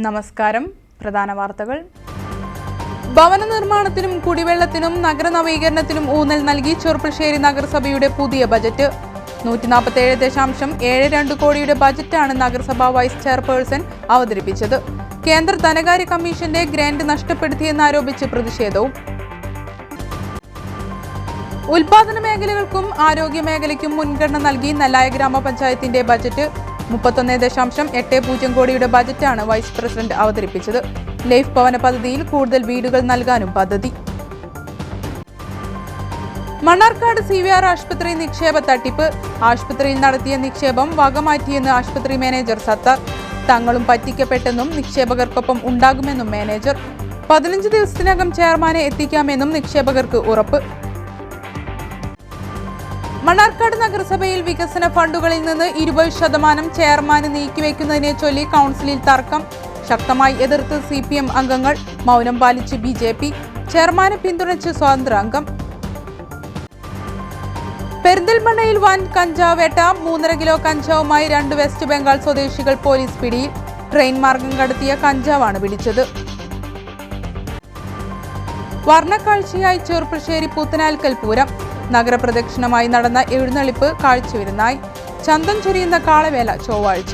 നമസ്കാരം. പ്രധാന വാർത്തകൾ. ഭവന നിർമ്മാണത്തിനും കുടിവെള്ളത്തിനും നഗര നവീകരണത്തിനും ഊന്നൽ നൽകി ചെറുപ്പശ്ശേരി നഗരസഭയുടെ പുതിയ ബജറ്റ്. 147.72 കോടിയുടെ ബജറ്റാണ് നഗരസഭാ വൈസ് ചെയർപേഴ്സൺ അവതരിപ്പിച്ചത്. കേന്ദ്ര ധനകാര്യ കമ്മീഷന്റെ ഗ്രാന്റ് നഷ്ടപ്പെടുത്തിയെന്നാരോപിച്ച് പ്രതിഷേധവും. ഉൽപാദന മേഖലകൾക്കും ആരോഗ്യ മേഖലയ്ക്കും മുൻഗണന നൽകി നെല്ലായ ഗ്രാമപഞ്ചായത്തിന്റെ ബജറ്റ്. 31.80 കോടിയുടെ ബജറ്റാണ് വൈസ് പ്രസിഡന്റ് അവതരിപ്പിച്ചത്. ലൈഫ് ഭവന പദ്ധതിയിൽ കൂടുതൽ വീടുകൾ നൽകാനും പദ്ധതി. മണ്ണാർക്കാട് CVR ആശുപത്രി നിക്ഷേപ തട്ടിപ്പ്. ആശുപത്രിയിൽ നടത്തിയ നിക്ഷേപം വകമാറ്റിയെന്ന് ആശുപത്രി മാനേജർ സത്താർ. തങ്ങളും പറ്റിക്കപ്പെട്ടെന്നും നിക്ഷേപകർക്കൊപ്പം ഉണ്ടാകുമെന്നും മാനേജർ. 15 ദിവസത്തിനകം ചെയർമാനെ എത്തിക്കാമെന്നും നിക്ഷേപകർക്ക് ഉറപ്പ്. മണ്ണാർക്കാട് നഗരസഭയിൽ വികസന ഫണ്ടുകളിൽ നിന്ന് 20% ചെയർമാന് നീക്കിവെക്കുന്നതിനെ ചൊല്ലി കൗൺസിലിൽ തർക്കം. ശക്തമായി എതിർത്ത് CPM അംഗങ്ങൾ. മൗനം പാലിച്ച് BJP. ചെയർമാനെ പിന്തുണച്ച് സ്വതന്ത്ര അംഗം. പെരിന്തൽമണ്ണയിൽ വൻ കഞ്ചാവ് വേട്ട. 3.5 കിലോ കഞ്ചാവുമായി 2 വെസ്റ്റ് ബംഗാൾ സ്വദേശികൾ പോലീസ് പിടിയിൽ. ട്രെയിൻ മാർഗം കടത്തിയ കഞ്ചാവാണ് പിടിച്ചത്. വർണ്ണക്കാഴ്ചയായി ചെറുപ്പശ്ശേരി പൂത്തനാൽക്കൽ പൂരം. നഗരപ്രദക്ഷിണമായി നടന്ന എഴുന്നള്ളിപ്പ് കാഴ്ചവിരുന്നായി. ചന്തം ചൊരിയുന്ന കാളവേല ചൊവ്വാഴ്ച.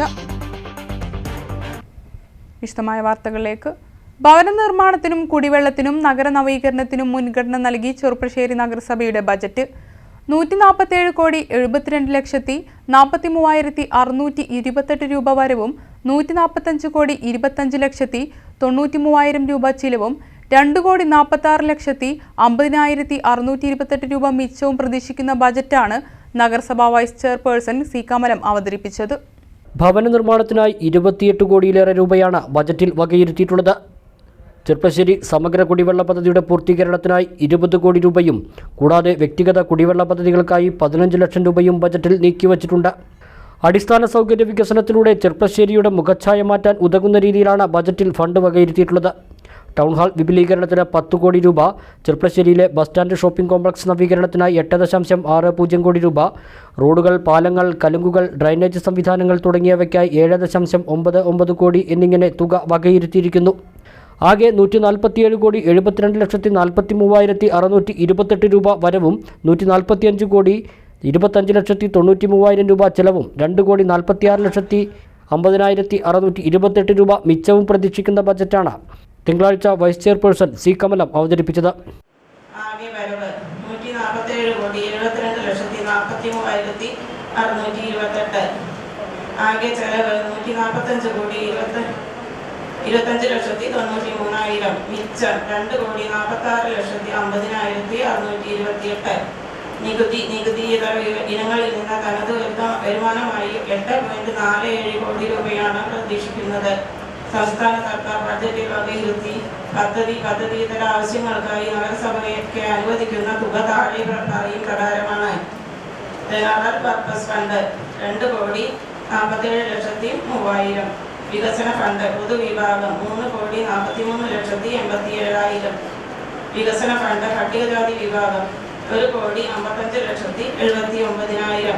വിശദമായ വാർത്തകളിലേക്ക്. ഭവന നിർമ്മാണത്തിനും കുടിവെള്ളത്തിനും നഗര നവീകരണത്തിനും മുൻഗണന നൽകി ചെറുപ്പശ്ശേരി നഗരസഭയുടെ ബജറ്റ്. 147,72,43,628 രൂപ വരവും 145,25,93,000 രൂപ ചിലവും 2,46,50,628 രൂപ മിച്ചവും പ്രതീക്ഷിക്കുന്ന ബജറ്റാണ് നഗരസഭാ വൈസ് ചെയർപേഴ്സൺ C. കമലം അവതരിപ്പിച്ചത്. ഭവന നിർമ്മാണത്തിനായി 28 കോടിയിലേറെ രൂപയാണ് ബജറ്റിൽ വകയിരുത്തിയിട്ടുള്ളത്. ചെറുപ്പശ്ശേരി സമഗ്ര കുടിവെള്ള പദ്ധതിയുടെ പൂർത്തീകരണത്തിനായി 20 കോടി രൂപയും കൂടാതെ വ്യക്തിഗത കുടിവെള്ള പദ്ധതികൾക്കായി 15 ലക്ഷം രൂപയും ബജറ്റിൽ നീക്കിവച്ചിട്ടുണ്ട്. അടിസ്ഥാന സൗകര്യ വികസനത്തിലൂടെ ചെറുപ്പശ്ശേരിയുടെ മുഖച്ഛായ മാറ്റാൻ ഉതകുന്ന രീതിയിലാണ് ബജറ്റിൽ ഫണ്ട് വകയിരുത്തിയിട്ടുള്ളത്. ടൗൺ ഹാൾ വിപുലീകരണത്തിന് 10 കോടി രൂപ, ചെറുപ്പശ്ശേരിയിലെ ബസ് സ്റ്റാൻഡ് ഷോപ്പിംഗ് കോംപ്ലക്സ് നവീകരണത്തിനായി 8.60 കോടി രൂപ, റോഡുകൾ, പാലങ്ങൾ, കലുങ്കുകൾ, ഡ്രൈനേജ് സംവിധാനങ്ങൾ തുടങ്ങിയവയ്ക്കായി 7.99 കോടി എന്നിങ്ങനെ തുക വകയിരുത്തിയിരിക്കുന്നു. ആകെ 147,72,43,628 രൂപ വരവും 145,25,93,000 രൂപ ചെലവും 2,46,50,628 രൂപ മിച്ചവും പ്രതീക്ഷിക്കുന്ന ബജറ്റാണ് തിങ്കളാഴ്ച വൈസ് ചെയർപേഴ്സൺ C. കമലം അവതരിപ്പിച്ചത്. ആകെ വരവ് 147,73,43,628. ആകെ ചെലവ് 145,25,93,000. മിച്ചം 2,46,50,628. നികുതിയേതര ഇനങ്ങളിൽ നിന്ന് തനത് വരുമാനമായി 8.47 കോടി രൂപയാണ് പ്രതീക്ഷിക്കുന്നത്. സംസ്ഥാന സർക്കാർ ബജറ്റിൽ വകയിരുത്തി പദ്ധതിയിതര ആവശ്യങ്ങൾക്കായി നഗരസഭയ്ക്ക് അനുവദിക്കുന്ന തുക താഴെ പറയും പ്രകാരമാണ്. General purpose fund 2,47,03,000. വികസന ഫണ്ട് പൊതുവിഭാഗം 3,43,87,000. വികസന ഫണ്ട് പട്ടികജാതി വിഭാഗം 1,55,79,000.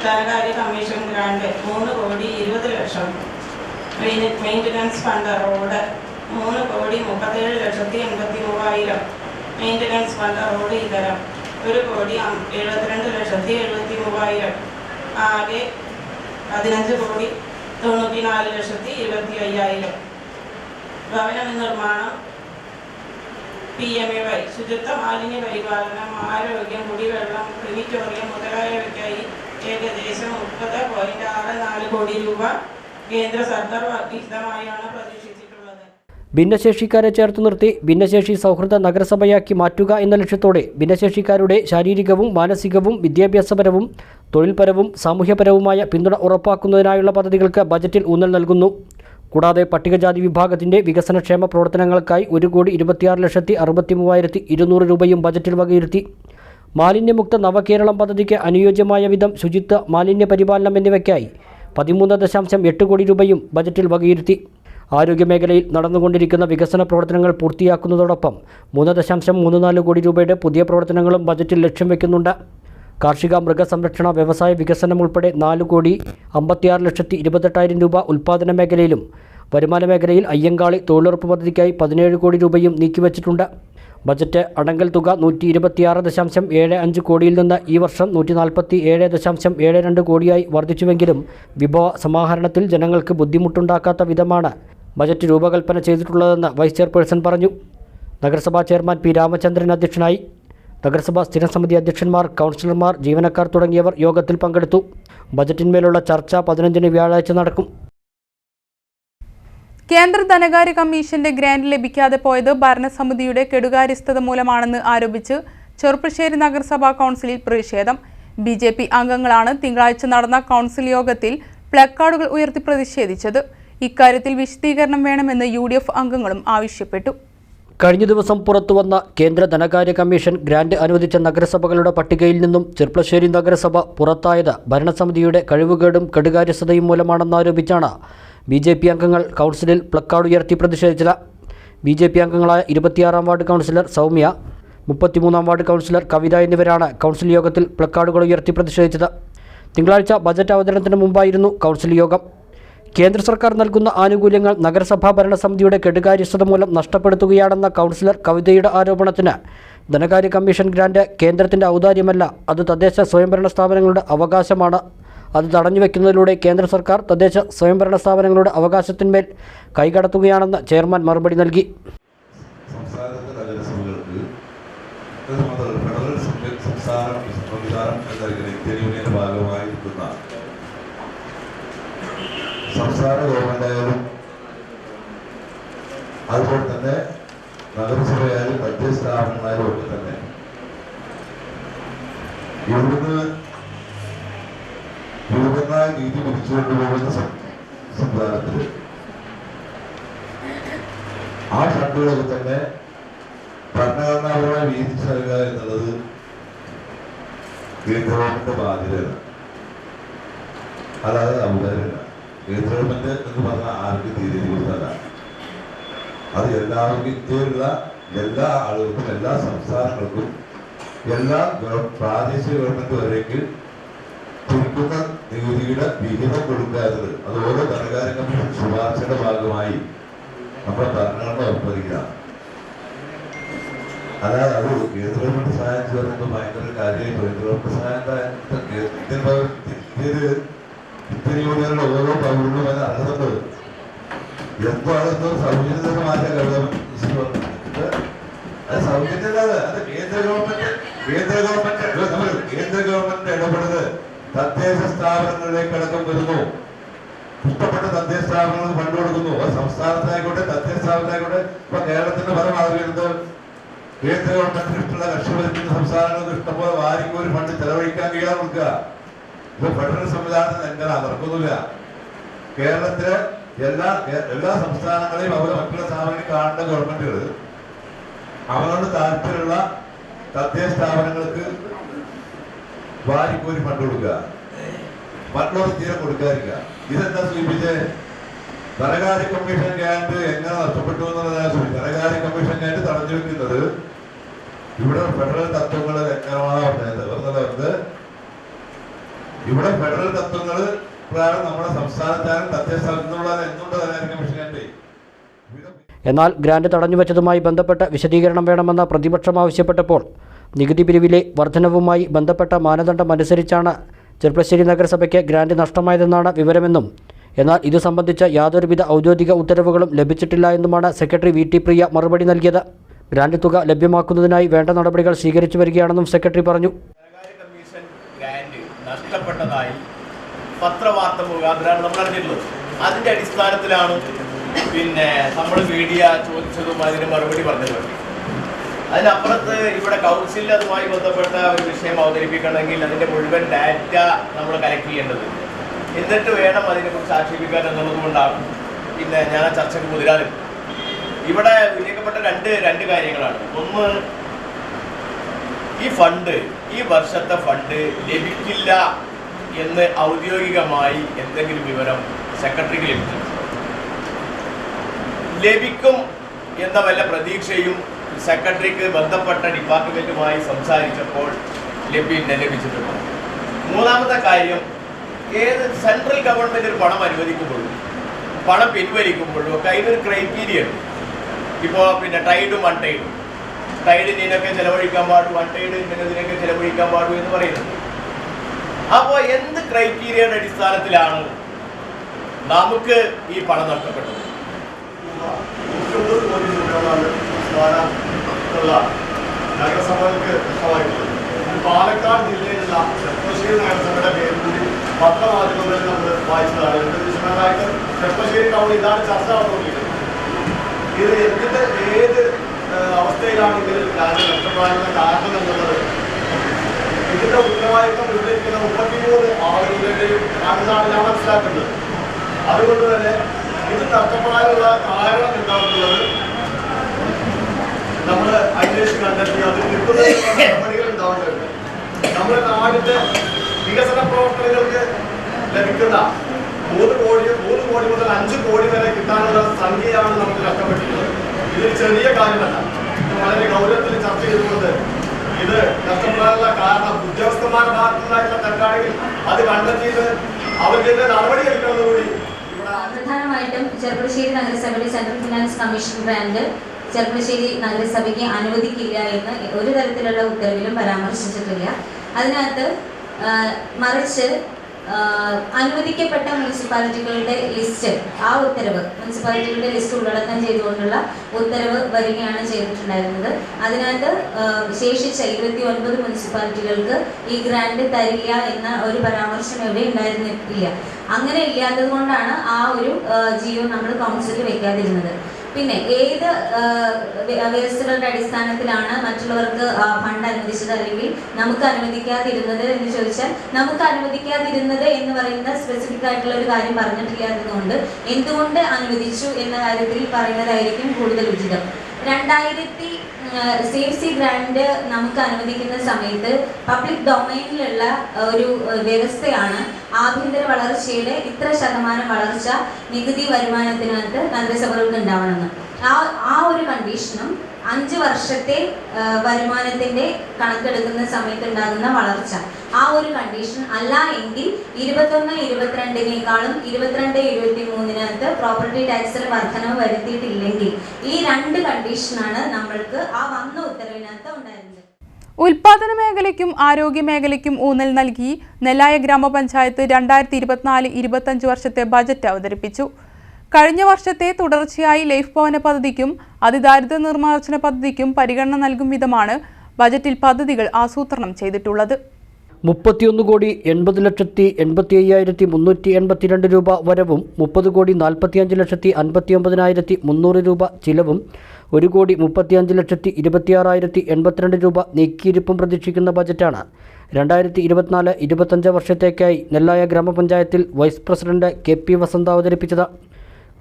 ധനകാര്യ commission grant 3,20,00,000. Maintenance fund road 3,37,83,000. Maintenance fund road ഇതരം 1,72,73,000. ആകെ 15,94,25,000. ഭവന നിർമ്മാണം PMAY ശുചിത്വ മാലിന്യ പരിപാലനം, ആരോഗ്യം, കുടിവെള്ളം, ക്രിമിറ്റോറിയം മുതലായവയ്ക്കായി ഏകദേശം 30.64 കോടി രൂപ കേന്ദ്ര സർക്കാർ വിഹിതമായാണ് പ്രതീക്ഷിച്ചിട്ടുള്ളത്. ഭിന്നശേഷിക്കാരെ ചേർത്ത് നിർത്തി ഭിന്നശേഷി സൗഹൃദ നഗരസഭയാക്കി മാറ്റുക എന്ന ലക്ഷ്യത്തോടെ ഭിന്നശേഷിക്കാരുടെ ശാരീരികവും മാനസികവും വിദ്യാഭ്യാസപരവും തൊഴിൽപരവും സാമൂഹ്യപരവുമായ പിന്തുണ ഉറപ്പാക്കുന്നതിനായുള്ള പദ്ധതികൾക്ക് ബജറ്റിൽ ഊന്നൽ നൽകുന്നു. കൂടാതെ പട്ടികജാതി വിഭാഗത്തിൻ്റെ വികസനക്ഷേമ പ്രവർത്തനങ്ങൾക്കായി 1,26,63,200 രൂപയും ബജറ്റിൽ വകയിരുത്തി. മാലിന്യമുക്ത നവകേരളം പദ്ധതിക്ക് അനുയോജ്യമായ വിധം ശുചിത്വ മാലിന്യ പരിപാലനം എന്നിവയ്ക്കായി 13.8 കോടി രൂപയും ബജറ്റിൽ വകയിരുത്തി. ആരോഗ്യമേഖലയിൽ നടന്നുകൊണ്ടിരിക്കുന്ന വികസന പ്രവർത്തനങ്ങൾ പൂർത്തിയാക്കുന്നതോടൊപ്പം 3.34 കോടി രൂപയുടെ പുതിയ പ്രവർത്തനങ്ങളും ബജറ്റിൽ ലക്ഷ്യം വയ്ക്കുന്നുണ്ട്. കാർഷിക മൃഗസംരക്ഷണ വ്യവസായ വികസനം ഉൾപ്പെടെ 4,56,28,000 രൂപ ഉൽപ്പാദന മേഖലയിലും വരുമാന മേഖലയിൽ അയ്യങ്കാളി തൊഴിലുറപ്പ് പദ്ധതിക്കായി 17 കോടി രൂപയും നീക്കിവച്ചിട്ടുണ്ട്. ബജറ്റ് അടങ്കൽ തുക 126.75 കോടിയിൽ നിന്ന് ഈ വർഷം 147.72 കോടിയായി വർദ്ധിച്ചുവെങ്കിലും വിഭവ സമാഹരണത്തിൽ ജനങ്ങൾക്ക് ബുദ്ധിമുട്ടുണ്ടാക്കാത്ത വിധമാണ് ബജറ്റ് രൂപകൽപ്പന ചെയ്തിട്ടുള്ളതെന്ന് വൈസ് ചെയർപേഴ്സൺ പറഞ്ഞു. നഗരസഭാ ചെയർമാൻ പി രാമചന്ദ്രൻ അധ്യക്ഷനായി. നഗരസഭാ സ്ഥിരം സമിതി അധ്യക്ഷന്മാർ, കൗൺസിലർമാർ, ജീവനക്കാർ തുടങ്ങിയവർ യോഗത്തിൽ പങ്കെടുത്തു. ബജറ്റിന്മേലുള്ള ചർച്ച 15-ന് വ്യാഴാഴ്ച നടക്കും. കേന്ദ്ര ധനകാര്യ കമ്മീഷന്റെ ഗ്രാന്റ് ലഭിക്കാതെ പോയത് ഭരണസമിതിയുടെ കെടുകാര്യസ്ഥത മൂലമാണെന്ന് ആരോപിച്ച് ചെറുപ്പശ്ശേരി നഗരസഭാ കൗൺസിലിൽ പ്രതിഷേധം. BJP അംഗങ്ങളാണ് തിങ്കളാഴ്ച നടന്ന കൗൺസിൽ യോഗത്തിൽ പ്ലക്കാർഡുകൾ ഉയർത്തി പ്രതിഷേധിച്ചത്. ഇക്കാര്യത്തിൽ വിശദീകരണം വേണമെന്ന് UDF അംഗങ്ങളും ആവശ്യപ്പെട്ടു. കഴിഞ്ഞ ദിവസം പുറത്തുവന്ന കേന്ദ്ര ധനകാര്യ കമ്മീഷൻ ഗ്രാന്റ് അനുവദിച്ച നഗരസഭകളുടെ പട്ടികയിൽ നിന്നും ചെറുപ്പശ്ശേരി നഗരസഭ പുറത്തായത് ഭരണസമിതിയുടെ കഴിവുകേടും കെടുകാര്യസ്ഥതയും മൂലമാണെന്നാരോപിച്ചാണ് BJP അംഗങ്ങൾ കൗൺസിലിൽ പ്ലക്കാർഡ് ഉയർത്തി പ്രതിഷേധിച്ചത്. BJP അംഗങ്ങളായ 26-ാം വാർഡ് കൗൺസിലർ സൗമ്യ, 33-ാം വാർഡ് കൗൺസിലർ കവിത എന്നിവരാണ് കൗൺസിൽ യോഗത്തിൽ പ്ലക്കാർഡുകൾ ഉയർത്തി പ്രതിഷേധിച്ചത്. തിങ്കളാഴ്ച ബജറ്റ് അവതരണത്തിന് മുമ്പായിരുന്നു കൗൺസിൽ യോഗം. കേന്ദ്ര സർക്കാർ നൽകുന്ന ആനുകൂല്യങ്ങൾ നഗരസഭാ ഭരണസമിതിയുടെ കെടുകാര്യസ്ഥത മൂലം നഷ്ടപ്പെടുത്തുകയാണെന്ന കൗൺസിലർ കവിതയുടെ ആരോപണത്തിന് ധനകാര്യ കമ്മീഷൻ ഗ്രാന്റ് കേന്ദ്രത്തിൻ്റെ ഔദാര്യമല്ല, അത് തദ്ദേശ സ്വയംഭരണ സ്ഥാപനങ്ങളുടെ അവകാശമാണ്. അത് തടഞ്ഞുവെക്കുന്നതിലൂടെ കേന്ദ്ര സർക്കാർ തദ്ദേശ സ്വയംഭരണ സ്ഥാപനങ്ങളുടെ അവകാശത്തിന്മേൽ കൈകടത്തുകയാണെന്ന് ചെയർമാൻ മറുപടി നൽകി. സംസ്ഥാന ഗവൺമെന്റായാലും അതുപോലെ തന്നെ നഗരസഭയായാലും തദ്ദേശ സ്ഥാപനങ്ങളായാലും ഒക്കെ തന്നെ ഇവിടുന്ന് വിവിധമായ നീതി വിധിച്ചുകൊണ്ടുപോകുന്ന സംസ്ഥാനത്തിൽ ആ ഫണ്ടുകളൊക്കെ തന്നെ ഭരണഘടനാപരമായി വീതിച്ചു നൽകുക എന്നുള്ളത് കേന്ദ്ര ഗവൺമെന്റ് ബാധ്യതയാണ്, അല്ലാതെ ഔദാര്യമല്ല. കേന്ദ്ര ഗവൺമെന്റ് എന്ന് പറഞ്ഞാൽ ആർക്കും തീരെ ദിവസമല്ല, അത് എല്ലാവർക്കും ഇന്ത്യയിലുള്ള എല്ലാ ആളുകൾക്കും, എല്ലാ സംസ്ഥാനങ്ങൾക്കും, എല്ലാ പ്രാദേശിക ഗവൺമെന്റ് വരേക്ക് ചുരുക്കുന്ന നികുതിയുടെ വിഹിതം കൊടുക്കാത്തത് അത് ഓരോ ധനകാര്യ കമ്മീഷൻ ശുപാർശയുടെ ഭാഗമായി നമ്മുടെ ഭരണഘടന ഉറപ്പിക്കണം. അല്ലാതെ അത് കേന്ദ്ര ഗവൺമെന്റ് സഹായം ചേർന്നത് ഭയങ്കര കാര്യമായി. കേന്ദ്ര ഗവൺമെന്റ് സഹായം ഇന്ത്യൻ യൂണിയനിലെ ഓരോ പൗരനും അതിന് അർഹതകൾ എന്തോ അതെന്തോ സൗജന്യമാറ്റ അത് സൗജന്യല്ലാതെ അത് കേന്ദ്ര ഗവൺമെന്റ് ഇടപെടുന്നത് തദ്ദേശ സ്ഥാപനങ്ങളിലേക്ക് അടക്കം വരുന്നു. ഇഷ്ടപ്പെട്ട തദ്ദേശ സ്ഥാപനങ്ങൾക്ക് ഫണ്ട് കൊടുക്കുന്നു. അത് സംസ്ഥാനത്തായിക്കോട്ടെ തദ്ദേശ സ്ഥാപനത്തായിക്കോട്ടെ. ഇപ്പൊ കേരളത്തിന്റെ പല മാതൃകയുണ്ട്. കേന്ദ്ര ഗവൺമെന്റിന് ഇഷ്ടമുള്ള കക്ഷി ഭരിക്കുന്ന സംസ്ഥാനങ്ങൾക്ക് ഇഷ്ടംപോലെ വാരിക്കോരി ഫണ്ട് ചെലവഴിക്കാൻ കഴിയാതെ കൊടുക്കുക. ഇത് ഫെഡറൽ സംവിധാനത്തിൽ എങ്ങനെ നടക്കുന്നില്ല. കേരളത്തിലെ എല്ലാ സംസ്ഥാനങ്ങളെയും അവരെ മറ്റുള്ള സ്ഥാപനങ്ങളിൽ കാണേണ്ട ഗവൺമെന്റുകൾ അവരോട് താല്പര്യമുള്ള തദ്ദേശ സ്ഥാപനങ്ങൾക്ക് വാരിക്കോരി ഫണ്ട് കൊടുക്കുക, മറ്റുള്ളവർ തീരെ കൊടുക്കാതിരിക്കുക. ഇതെന്താ സൂചിപ്പിച്ച് ധനകാര്യ കമ്മീഷൻ ഗ്രാന്റ് എങ്ങനെ നഷ്ടപ്പെട്ടു എന്നുള്ളതാണ് സൂചിപ്പിച്ചത്. ധനകാര്യ കമ്മീഷൻ ഗ്രാന്റ് തടഞ്ഞു വെക്കുന്നത് ഇവിടെ ഫെഡറൽ തത്വങ്ങൾ എങ്ങനെയാണ് പറഞ്ഞത്. ഇവിടെ ഫെഡറൽ തത്വങ്ങൾ പ്രകാരം നമ്മുടെ സംസ്ഥാനത്താരും തദ്ദേശ സ്ഥാപനത്തിനുള്ള എന്തുകൊണ്ട് ധനകാര്യ കമ്മീഷൻ ഗ്രാന്റ്. എന്നാൽ ഗ്രാന്റ് തടഞ്ഞുവെച്ചതുമായി ബന്ധപ്പെട്ട് വിശദീകരണം വേണമെന്ന പ്രതിപക്ഷം ആവശ്യപ്പെട്ടപ്പോൾ നികുതി പിരിവിലെ വർധനവുമായി ബന്ധപ്പെട്ട മാനദണ്ഡം അനുസരിച്ചാണ് ചെറുപ്പശ്ശേരി നഗരസഭയ്ക്ക് ഗ്രാന്റ് നഷ്ടമായതെന്നാണ് വിവരമെന്നും എന്നാൽ ഇത് സംബന്ധിച്ച യാതൊരുവിധ ഔദ്യോഗിക ഉത്തരവുകളും ലഭിച്ചിട്ടില്ല എന്നുമാണ് സെക്രട്ടറി VT പ്രിയ മറുപടി നൽകിയത്. ഗ്രാന്റ് തുക ലഭ്യമാക്കുന്നതിനായി വേണ്ട നടപടികൾ സ്വീകരിച്ചു വരികയാണെന്നും സെക്രട്ടറി പറഞ്ഞു. കമ്മീഷൻ ഗ്രാന്റ് നഷ്ടപ്പെട്ടതായി പത്രവാർത്ത മുഖാന്തരമാണ് നമ്മൾ അറിഞ്ഞിട്ടുള്ളത്. അതിൻ്റെ അടിസ്ഥാനത്തിലാണ് നമ്മൾ മീഡിയ ചോദിച്ചതും അതിന് മറുപടി പറഞ്ഞത്. അതിനപ്പുറത്ത് ഇവിടെ കൗൺസിലിൽ അതുമായി ബന്ധപ്പെട്ട ഒരു വിഷയം അവതരിപ്പിക്കണമെങ്കിൽ അതിൻ്റെ മുഴുവൻ ഡാറ്റ നമ്മൾ കളക്ട് ചെയ്യേണ്ടത്, എന്നിട്ട് വേണം അതിനെക്കുറിച്ച് ആക്ഷേപിക്കാൻ എന്നുള്ളത് കൊണ്ടാണ് ഞാൻ ആ ചർച്ചയ്ക്ക് മുതിരാനും. ഇവിടെ ഉന്നയിക്കപ്പെട്ട രണ്ട് കാര്യങ്ങളാണ്. ഒന്ന്, ഈ വർഷത്തെ ഫണ്ട് ലഭിക്കില്ല എന്ന് ഔദ്യോഗികമായി എന്തെങ്കിലും വിവരം സെക്രട്ടറിക്ക് ലഭിക്കും എന്ന വല്ല പ്രതീക്ഷയും സെക്രട്ടറിക്ക് ബന്ധപ്പെട്ട ഡിപ്പാർട്ട്മെന്റുമായി സംസാരിച്ചപ്പോൾ ലഭിച്ചിട്ടുണ്ട്. മൂന്നാമത്തെ കാര്യം, സെൻട്രൽ ഗവൺമെന്റ് ഒരു പണം അനുവദിക്കുമ്പോൾ പണം പിൻവലിക്കുമ്പോഴും ഒക്കെ അതിനൊരു ക്രൈറ്റീരിയ ഉണ്ട്. ഇപ്പോൾ പിന്നെ ടൈഡും വൺ ടൈഡും, ടൈഡിന് ഇതിനൊക്കെ ചിലവഴിക്കാൻ പാടും, വൺ ടൈഡ് ഇതിനൊക്കെ ചിലവഴിക്കാൻ പാടും എന്ന് പറയുന്നുണ്ട്. അപ്പോൾ എന്ത് ക്രൈറ്റീരിയയുടെ അടിസ്ഥാനത്തിലാണ് നമുക്ക് ഈ പണം നഷ്ടപ്പെട്ടത്? 150 കോടി രൂപയാണ് നഗരസഭകൾക്ക് നഷ്ടമായിട്ടുള്ളത്. പാലക്കാട് ജില്ലയിലുള്ള ചെർപ്പശ്ശേരി നഗരസഭയുടെ പേര് കൂടി പത്രമാധ്യമങ്ങളിൽ നമ്മൾ വായിച്ചതാണ്. എന്ത് വിശദമായിട്ട് ചെർപ്പശ്ശേരി ടൗൺ ഇതാണ് ചർച്ച നടന്നുകൊണ്ടിരിക്കുന്നത്. ഇത് എന്തിൻ്റെ ഏത് അവസ്ഥയിലാണ് ഇതിൽ രാജ്യം നഷ്ടപ്പെടാനുള്ള കാരണം എന്നുള്ളത് ഇതിൻ്റെ ഉത്തരവാദിത്വം വിവരിക്കുന്ന 33 ആളുകളുടെയും ആണെന്നാണ് ഞാൻ മനസ്സിലാക്കുന്നത്. അതുകൊണ്ട് തന്നെ ഇത് നഷ്ടപ്പെടാനുള്ള കാരണം എന്താണെന്നുള്ളത് നമ്മൾ അന്വേഷിച്ച് കണ്ടെത്തി അതിൽ കിട്ടുന്ന നടപടികൾ ഉണ്ടാവേണ്ടതുണ്ട്. നമ്മുടെ നാടിന്റെ വികസന പ്രവർത്തനങ്ങൾക്ക് ലഭിക്കുന്ന 3 കോടി മുതൽ 5 കോടി വരെ കിട്ടാനുള്ള സംഖ്യയാണ് നമുക്ക് നഷ്ടപ്പെട്ടിട്ടുള്ളത്. ഇതൊരു ചെറിയ കാര്യമല്ല. ഇത് വളരെ ഗൗരവത്തിൽ ചർച്ച ചെയ്തുകൊണ്ട് ഇത് നഷ്ടപ്പെടാനുള്ള കാരണം ഉദ്യോഗസ്ഥന്മാരുടെ ഭാഗത്തുനിന്നായിട്ടുള്ള തെറ്റാണെങ്കിൽ അത് കണ്ടെത്തിയിട്ട് അവർക്കെതിരെ നടപടി എടുക്കണമെന്നുകൂടി പ്രധാനമായിട്ടും ചെർപ്പശ്ശേരി നഗരസഭയുടെ central finance commission grant Cherpulassery നഗരസഭയ്ക്ക് അനുവദിക്കില്ല എന്ന് ഒരു തരത്തിലുള്ള ഉത്തരവിലും പരാമർശിച്ചിട്ടില്ല. അതിനകത്ത് മറിച്ച് അനുവദിക്കപ്പെട്ട മുനിസിപ്പാലിറ്റികളുടെ ലിസ്റ്റ്, ആ ഉത്തരവ് മുനിസിപ്പാലിറ്റികളുടെ ലിസ്റ്റ് ഉള്ളടക്കം ചെയ്തുകൊണ്ടുള്ള ഉത്തരവ് വരികയാണ് ചെയ്തിട്ടുണ്ടായിരുന്നത്. അതിനകത്ത് ശേഷിച്ച 29 മുനിസിപ്പാലിറ്റികൾക്ക് ഈ ഗ്രാന്റ് തരില്ല എന്ന ഒരു പരാമർശം എവിടെ ഉണ്ടായിരുന്നില്ല. അങ്ങനെ ഇല്ലാത്തത് കൊണ്ടാണ് ആ ഒരു ജിയോ നമ്മൾ കൗൺസിലിൽ വെക്കാതിരുന്നത്. പിന്നെ ഏത് വ്യവസ്ഥകളുടെ അടിസ്ഥാനത്തിലാണ് മറ്റുള്ളവർക്ക് ഫണ്ട് അനുവദിച്ചത് അല്ലെങ്കിൽ നമുക്ക് അനുവദിക്കാതിരുന്നത് എന്ന് ചോദിച്ചാൽ, നമുക്ക് അനുവദിക്കാതിരുന്നത് എന്ന് പറയുന്ന സ്പെസിഫിക് ആയിട്ടുള്ള ഒരു കാര്യം പറഞ്ഞിട്ടില്ലാത്തതുകൊണ്ട് എന്തുകൊണ്ട് അനുവദിച്ചു എന്ന കാര്യത്തിൽ പറയുന്നതായിരിക്കും കൂടുതൽ ഉചിതം. 2000 CFC ഗ്രാന്റ് നമുക്ക് അനുവദിക്കുന്ന സമയത്ത് പബ്ലിക് ഡൊമൈനിലുള്ള ഒരു വ്യവസ്ഥയാണ് ആഭ്യന്തര വളർച്ചയുടെ ഇത്ര ശതമാനം വളർച്ച നികുതി വരുമാനത്തിനകത്ത് നഗരസഭകൾക്ക് ഉണ്ടാവണമെന്ന്. ആ ഒരു കണ്ടീഷനും 5 വർഷത്തെ വരുമാനത്തിന്റെ കണക്കെടുക്കുന്ന സമയത്ത് ഉണ്ടാകുന്ന വളർച്ച, ആ ഒരു കണ്ടീഷൻ അല്ല എങ്കിൽ 21-22 22-23 പ്രോപ്പർട്ടി ടാക്സിൽ വർധനവ് വരുത്തിയിട്ടില്ലെങ്കിൽ ഈ 2 കണ്ടീഷനാണ് നമ്മൾക്ക് ആ വന്ന ഉത്തരവിനകത്ത് ഉണ്ടായിരുന്നത്. ഉൽപാദന മേഖലയ്ക്കും ആരോഗ്യ മേഖലയ്ക്കും ഊന്നൽ നൽകി നെല്ലായ ഗ്രാമപഞ്ചായത്ത് 2024-25 വർഷത്തെ ബജറ്റ് അവതരിപ്പിച്ചു. കഴിഞ്ഞ വർഷത്തെ തുടർച്ചയായി ലൈഫ് ഭവന പദ്ധതിക്കും അതിദാരിദ്ര്യ നിർമ്മാർജ്ജന പദ്ധതിക്കും പരിഗണന നൽകും വിധമാണ് ബജറ്റിൽ പദ്ധതികൾ ആസൂത്രണം ചെയ്തിട്ടുള്ളത്. 31,80,85,382 രൂപ വരവും 30,45,59,300 രൂപ ചിലവും 1,35,26,082 രൂപ നീക്കിയിരിപ്പും പ്രതീക്ഷിക്കുന്ന ബജറ്റാണ് 2024-25 വർഷത്തേക്കായി നെല്ലായ ഗ്രാമപഞ്ചായത്തിൽ വൈസ് പ്രസിഡന്റ് KP വസന്ത അവതരിപ്പിച്ചത്.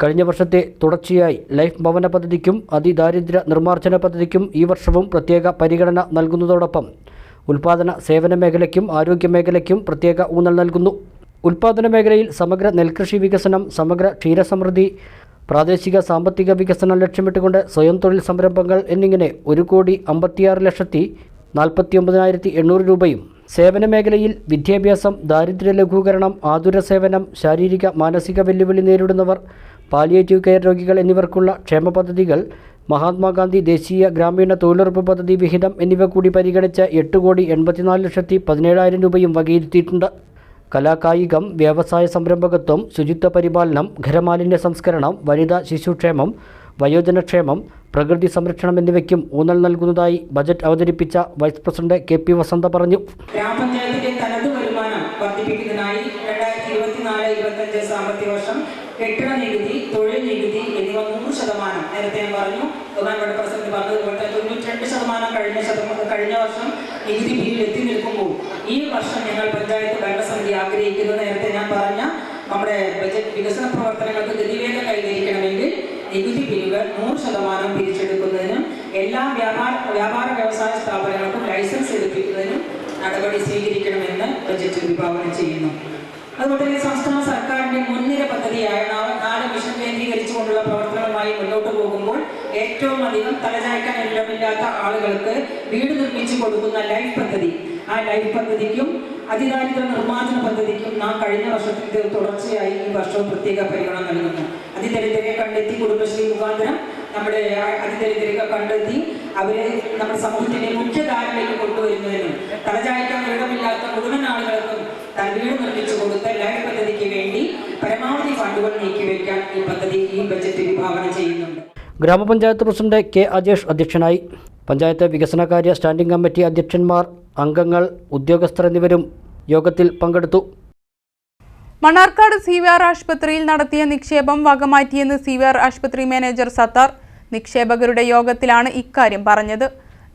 കഴിഞ്ഞ വർഷത്തെ തുടർച്ചയായി ലൈഫ് ഭവന പദ്ധതിക്കും അതിദാരിദ്ര്യ നിർമ്മാർജ്ജന പദ്ധതിക്കും ഈ വർഷവും പ്രത്യേക പരിഗണന നൽകുന്നതോടൊപ്പം ഉൽപാദന സേവന മേഖലയ്ക്കും ആരോഗ്യ മേഖലയ്ക്കും പ്രത്യേക ഊന്നൽ നൽകുന്നു. ഉൽപാദന മേഖലയിൽ സമഗ്ര നെൽകൃഷി വികസനം, സമഗ്ര ക്ഷീരസമൃദ്ധി, പ്രാദേശിക സാമ്പത്തിക വികസനം ലക്ഷ്യമിട്ടുകൊണ്ട് സ്വയം തൊഴിൽ സംരംഭങ്ങൾ എന്നിങ്ങനെ 1,56,49,800 രൂപയും, സേവന മേഖലയിൽ വിദ്യാഭ്യാസം, ദാരിദ്ര്യ ലഘൂകരണം, ആതുര സേവനം, ശാരീരിക മാനസിക വെല്ലുവിളി നേരിടുന്നവർ, പാലിയേറ്റീവ് കെയർ രോഗികൾ എന്നിവർക്കുള്ള ക്ഷേമ പദ്ധതികൾ, മഹാത്മാഗാന്ധി ദേശീയ ഗ്രാമീണ തൊഴിലുറപ്പ് പദ്ധതി വിഹിതം എന്നിവ കൂടി പരിഗണിച്ച് 8,84,17,000 രൂപയും വകയിരുത്തിയിട്ടുണ്ട്. കലാകായികം, വ്യവസായ സംരംഭകത്വം, ശുചിത്വ പരിപാലനം, ഖരമാലിന്യ സംസ്കരണം, വനിതാ ശിശുക്ഷേമം, വയോജനക്ഷേമം, പ്രകൃതി സംരക്ഷണം എന്നിവയ്ക്കും ഊന്നൽ നൽകുന്നതായി ബജറ്റ് അവതരിപ്പിച്ച വൈസ് പ്രസിഡന്റ് KP വസന്ത പറഞ്ഞു. ഗ്രാമപഞ്ചായത്തിന്റെ തനത് വരുമാനം വർദ്ധിപ്പിക്കുന്നതിനായി 2024-25 സാമ്പത്തിക വർഷം കെട്ടിട നികുതി, തൊഴിൽ നികുതി എന്നിവ 100%, നേരത്തെ ഞാൻ പറഞ്ഞു, ബഹുമാനപ്പെട്ട പ്രസിഡന്റ് പറഞ്ഞതുപോലെ 92% കഴിഞ്ഞ വർഷം നികുതി ബില്ലിൽ എത്തി നിൽക്കുമ്പോൾ ഈ വർഷം ഞങ്ങൾ പഞ്ചായത്ത് ഭരണസമിതി ആഗ്രഹിക്കുന്നത്, നേരത്തെ ഞാൻ പറഞ്ഞ നമ്മുടെ ബജറ്റ് വികസന പ്രവർത്തനങ്ങൾക്ക് ഗതിവേഗം കൈവരിക്കണമെങ്കിൽ നികുതി ബില്ലുകൾ 100% പിരിച്ചെടുക്കുന്നതിനും എല്ലാ വ്യാപാര വ്യവസായ സ്ഥാപനങ്ങൾക്കും ലൈസൻസ് എടുപ്പിക്കുന്നതിനും നടപടി സ്വീകരിക്കണമെന്ന് ബജറ്റ് വിഭാവനം ചെയ്യുന്നു. അതുപോലെ തന്നെ സംസ്ഥാന സർക്കാരിന്റെ മുൻനിര പദ്ധതിയായ 4 മിഷൻ കേന്ദ്രീകരിച്ചുകൊണ്ടുള്ള പ്രവർത്തനങ്ങളുമായി മുന്നോട്ട് പോകുമ്പോൾ ഏറ്റവും അധികം തലചായ്ക്കാൻ ഇടമില്ലാത്ത ആളുകൾക്ക് വീട് നിർമ്മിച്ചു കൊടുക്കുന്ന ലൈഫ് പദ്ധതി, ആ ലൈഫ് പദ്ധതിക്കും അതിദാരിദ്ര്യ നിർമ്മാർജ്ജന പദ്ധതിക്കും നാം കഴിഞ്ഞ വർഷത്തിൽ തുടർച്ചയായി ഈ വർഷവും പ്രത്യേക പരിഗണന നൽകുന്നു. അതിദരിദ്രരെ കണ്ടെത്തി കുടുംബശ്രീ മുഖാന്തരം നമ്മുടെ അതിദരിദ്രരെ കണ്ടെത്തി അവരെ നമ്മുടെ സമൂഹത്തിന്റെ മുഖ്യധാരയിലേക്ക് കൊണ്ടുവരുന്നതിനും തലചായ്ക്കാൻ ഇടമില്ലാത്ത മുഴുവൻ ആളുകൾക്കും വീട് നിർമ്മിച്ചു കൊടുത്ത ലൈഫ് പദ്ധതിക്ക് വേണ്ടി പരമാവധി ഫണ്ടുകൾ നീക്കിവെക്കാൻ ഈ പദ്ധതി ഈ ബജറ്റ് വിഭാവന ചെയ്യുന്നുണ്ട്. ഗ്രാമപഞ്ചായത്ത് പ്രസിഡന്റ് കെ അജേഷ് അധ്യക്ഷനായി. പഞ്ചായത്ത് വികസനകാര്യ സ്റ്റാൻഡിംഗ് കമ്മിറ്റി അധ്യക്ഷന്മാർ, അംഗങ്ങൾ, ഉദ്യോഗസ്ഥർ എന്നിവരും യോഗത്തിൽ പങ്കെടുത്തു. മണ്ണാർക്കാട് CVR ആശുപത്രിയിൽ നടത്തിയ നിക്ഷേപം വകമാറ്റിയെന്ന് CVR ആശുപത്രി മാനേജർ സത്താർ. നിക്ഷേപകരുടെ യോഗത്തിലാണ് ഇക്കാര്യം പറഞ്ഞത്.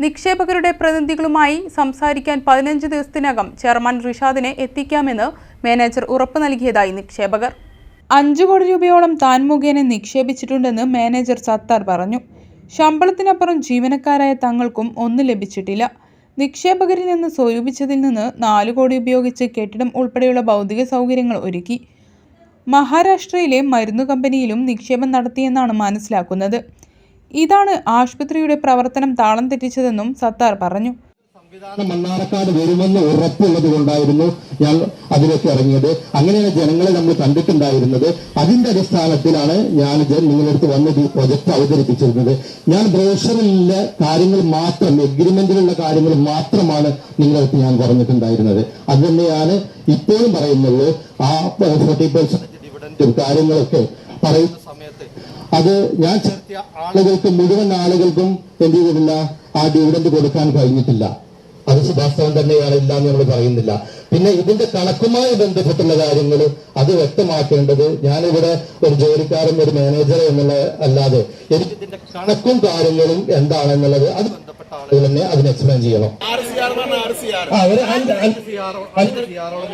നിക്ഷേപകരുടെ പ്രതിനിധികളുമായി സംസാരിക്കാൻ 15 ദിവസത്തിനകം ചെയർമാൻ റിഷാദിനെ എത്തിക്കാമെന്ന് മാനേജർ ഉറപ്പു നൽകിയതായി നിക്ഷേപകർ. 5 കോടി രൂപയോളം താൻ മുഖേന നിക്ഷേപിച്ചിട്ടുണ്ടെന്ന് മാനേജർ സത്താർ പറഞ്ഞു. ശമ്പളത്തിനപ്പുറം ജീവനക്കാരായ തങ്ങൾക്കും ഒന്നും ലഭിച്ചിട്ടില്ല. നിക്ഷേപകരിൽ നിന്ന് സ്വരൂപിച്ചതിൽ നിന്ന് 4 കോടി ഉപയോഗിച്ച് കെട്ടിടം ഉൾപ്പെടെയുള്ള ഭൗതിക സൗകര്യങ്ങൾ ഒരുക്കി. മഹാരാഷ്ട്രയിലെ മരുന്നു കമ്പനിയിലും നിക്ഷേപം നടത്തിയെന്നാണ് മനസ്സിലാക്കുന്നത്. ഇതാണ് ആശുപത്രിയുടെ പ്രവർത്തനം താളം തെറ്റിച്ചതെന്നും സത്താർ പറഞ്ഞു. സംവിധാനം മണ്ണാർക്കാട് വരുമെന്ന് ഉറപ്പുള്ളത് കൊണ്ടായിരുന്നു ഞാൻ അതിലേക്ക് ഇറങ്ങിയത്. അങ്ങനെയാണ് ജനങ്ങളെ നമ്മൾ കണ്ടിട്ടുണ്ടായിരുന്നത്. അതിന്റെ അടിസ്ഥാനത്തിലാണ് ഞാൻ നിങ്ങളടുത്ത് വന്നത് ഈ പ്രൊജക്ട് അവതരിപ്പിച്ചിരുന്നത്. ഞാൻ ബ്രോഷറിലെ കാര്യങ്ങൾ മാത്രം, എഗ്രിമെന്റിലുള്ള കാര്യങ്ങൾ മാത്രമാണ് നിങ്ങളടുത്ത് ഞാൻ പറഞ്ഞിട്ടുണ്ടായിരുന്നത്. അത് തന്നെയാണ് ഇപ്പോഴും പറയുന്നത്. ആ 40% ഡിവിഡന്റും കാര്യങ്ങളൊക്കെ പറയുന്ന സമയത്ത് അത് ഞാൻ ചേർത്തിയ ആളുകൾക്ക്, മുഴുവൻ ആളുകൾക്കും എന്ത് ചെയ്തിട്ടില്ല, ആ ഡിവിഡന്റ് കൊടുക്കാൻ കഴിഞ്ഞിട്ടില്ല. അത് വാസ്തവം തന്നെയാണ്, ഇല്ലാന്ന് നമ്മൾ പറയുന്നില്ല. പിന്നെ ഇതിന്റെ കണക്കുമായി ബന്ധപ്പെട്ടുള്ള കാര്യങ്ങൾ അത് വ്യക്തമാക്കേണ്ടത് ഞാനിവിടെ ഒരു ജോലിക്കാരൻ, ഒരു മാനേജർ എന്നുള്ള അല്ലാതെ എനിക്ക് ഇതിന്റെ കണക്കും കാര്യങ്ങളും എന്താണെന്നുള്ളത് അത് ബന്ധപ്പെട്ട ആളുകൾ തന്നെ അതിന് എക്സ്പ്ലെയിൻ ചെയ്യണം.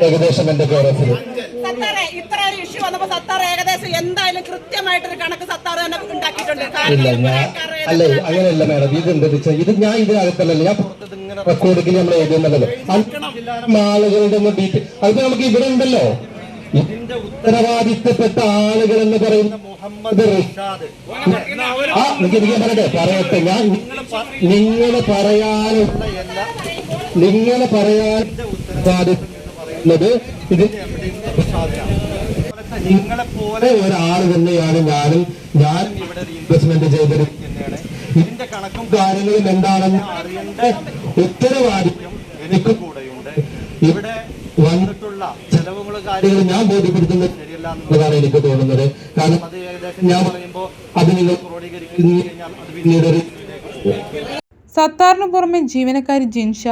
ഏകദേശം എന്റെ കേരളത്തിൽ ഇത്ര ഒരു ഇഷ്യൂ വന്നപ്പോൾ സത്താർ ഏകദേശം എന്തായാലും കൃത്യമായിട്ടൊരു കണക്ക് സത്താർ തന്നെ ഉണ്ടാക്കിയിട്ടുണ്ട്. ഇല്ല, അല്ല അങ്ങനെയല്ല മാഡം. ഇതെന്താ വെച്ചാൽ ഇത് ഞാൻ ഇതിനകത്തല്ലല്ലോ, ഞാൻ പുറത്ത് ഇങ്ങനെ റെക്കോർഡിൽ നമ്മൾ എഴുതുന്നല്ലോ. ആളുകളുടെ അത് നമുക്ക് ഇവിടെ ഉണ്ടല്ലോ. ഇതിന്റെ ഉത്തരവാദിത്തപ്പെട്ട ആളുകൾ എന്ന് പറയുന്ന മുഹമ്മദ് റിഷാദ്. പറയട്ടെ, ഞാൻ നിങ്ങൾ പറയാനുള്ള ഉത്തരവാദിത്തം ഇതിന്റെ നിങ്ങളെ പോലെ ഒരാൾ തന്നെയാണ് ഞാൻ ഇവിടെ ഇൻവെസ്റ്റ്മെന്റ് ചെയ്തിരിക്കുന്നതാണ്. ഇതിന്റെ കണക്കും കാര്യങ്ങളും എന്താണെന്ന് അറിയേണ്ട ഉത്തരവാദിത്വം എനിക്ക് കൂടെയുണ്ട്. ഇവിടെ വന്നിട്ടുള്ള ചെലവുകളും കാര്യങ്ങളും ഞാൻ ബോധ്യപ്പെടുത്തുന്നത് ശരിയല്ല എന്നതാണ് എനിക്ക് തോന്നുന്നത്. കാരണം അത് ഏകദേശം ഞാൻ പറയുമ്പോൾ അത് നിങ്ങൾ ക്രോഡീകരിക്കുന്നു കഴിഞ്ഞാൽ അത് പിന്നീട്. സത്താറിനു പുറമെ ജീവനക്കാരി ജിൻഷ,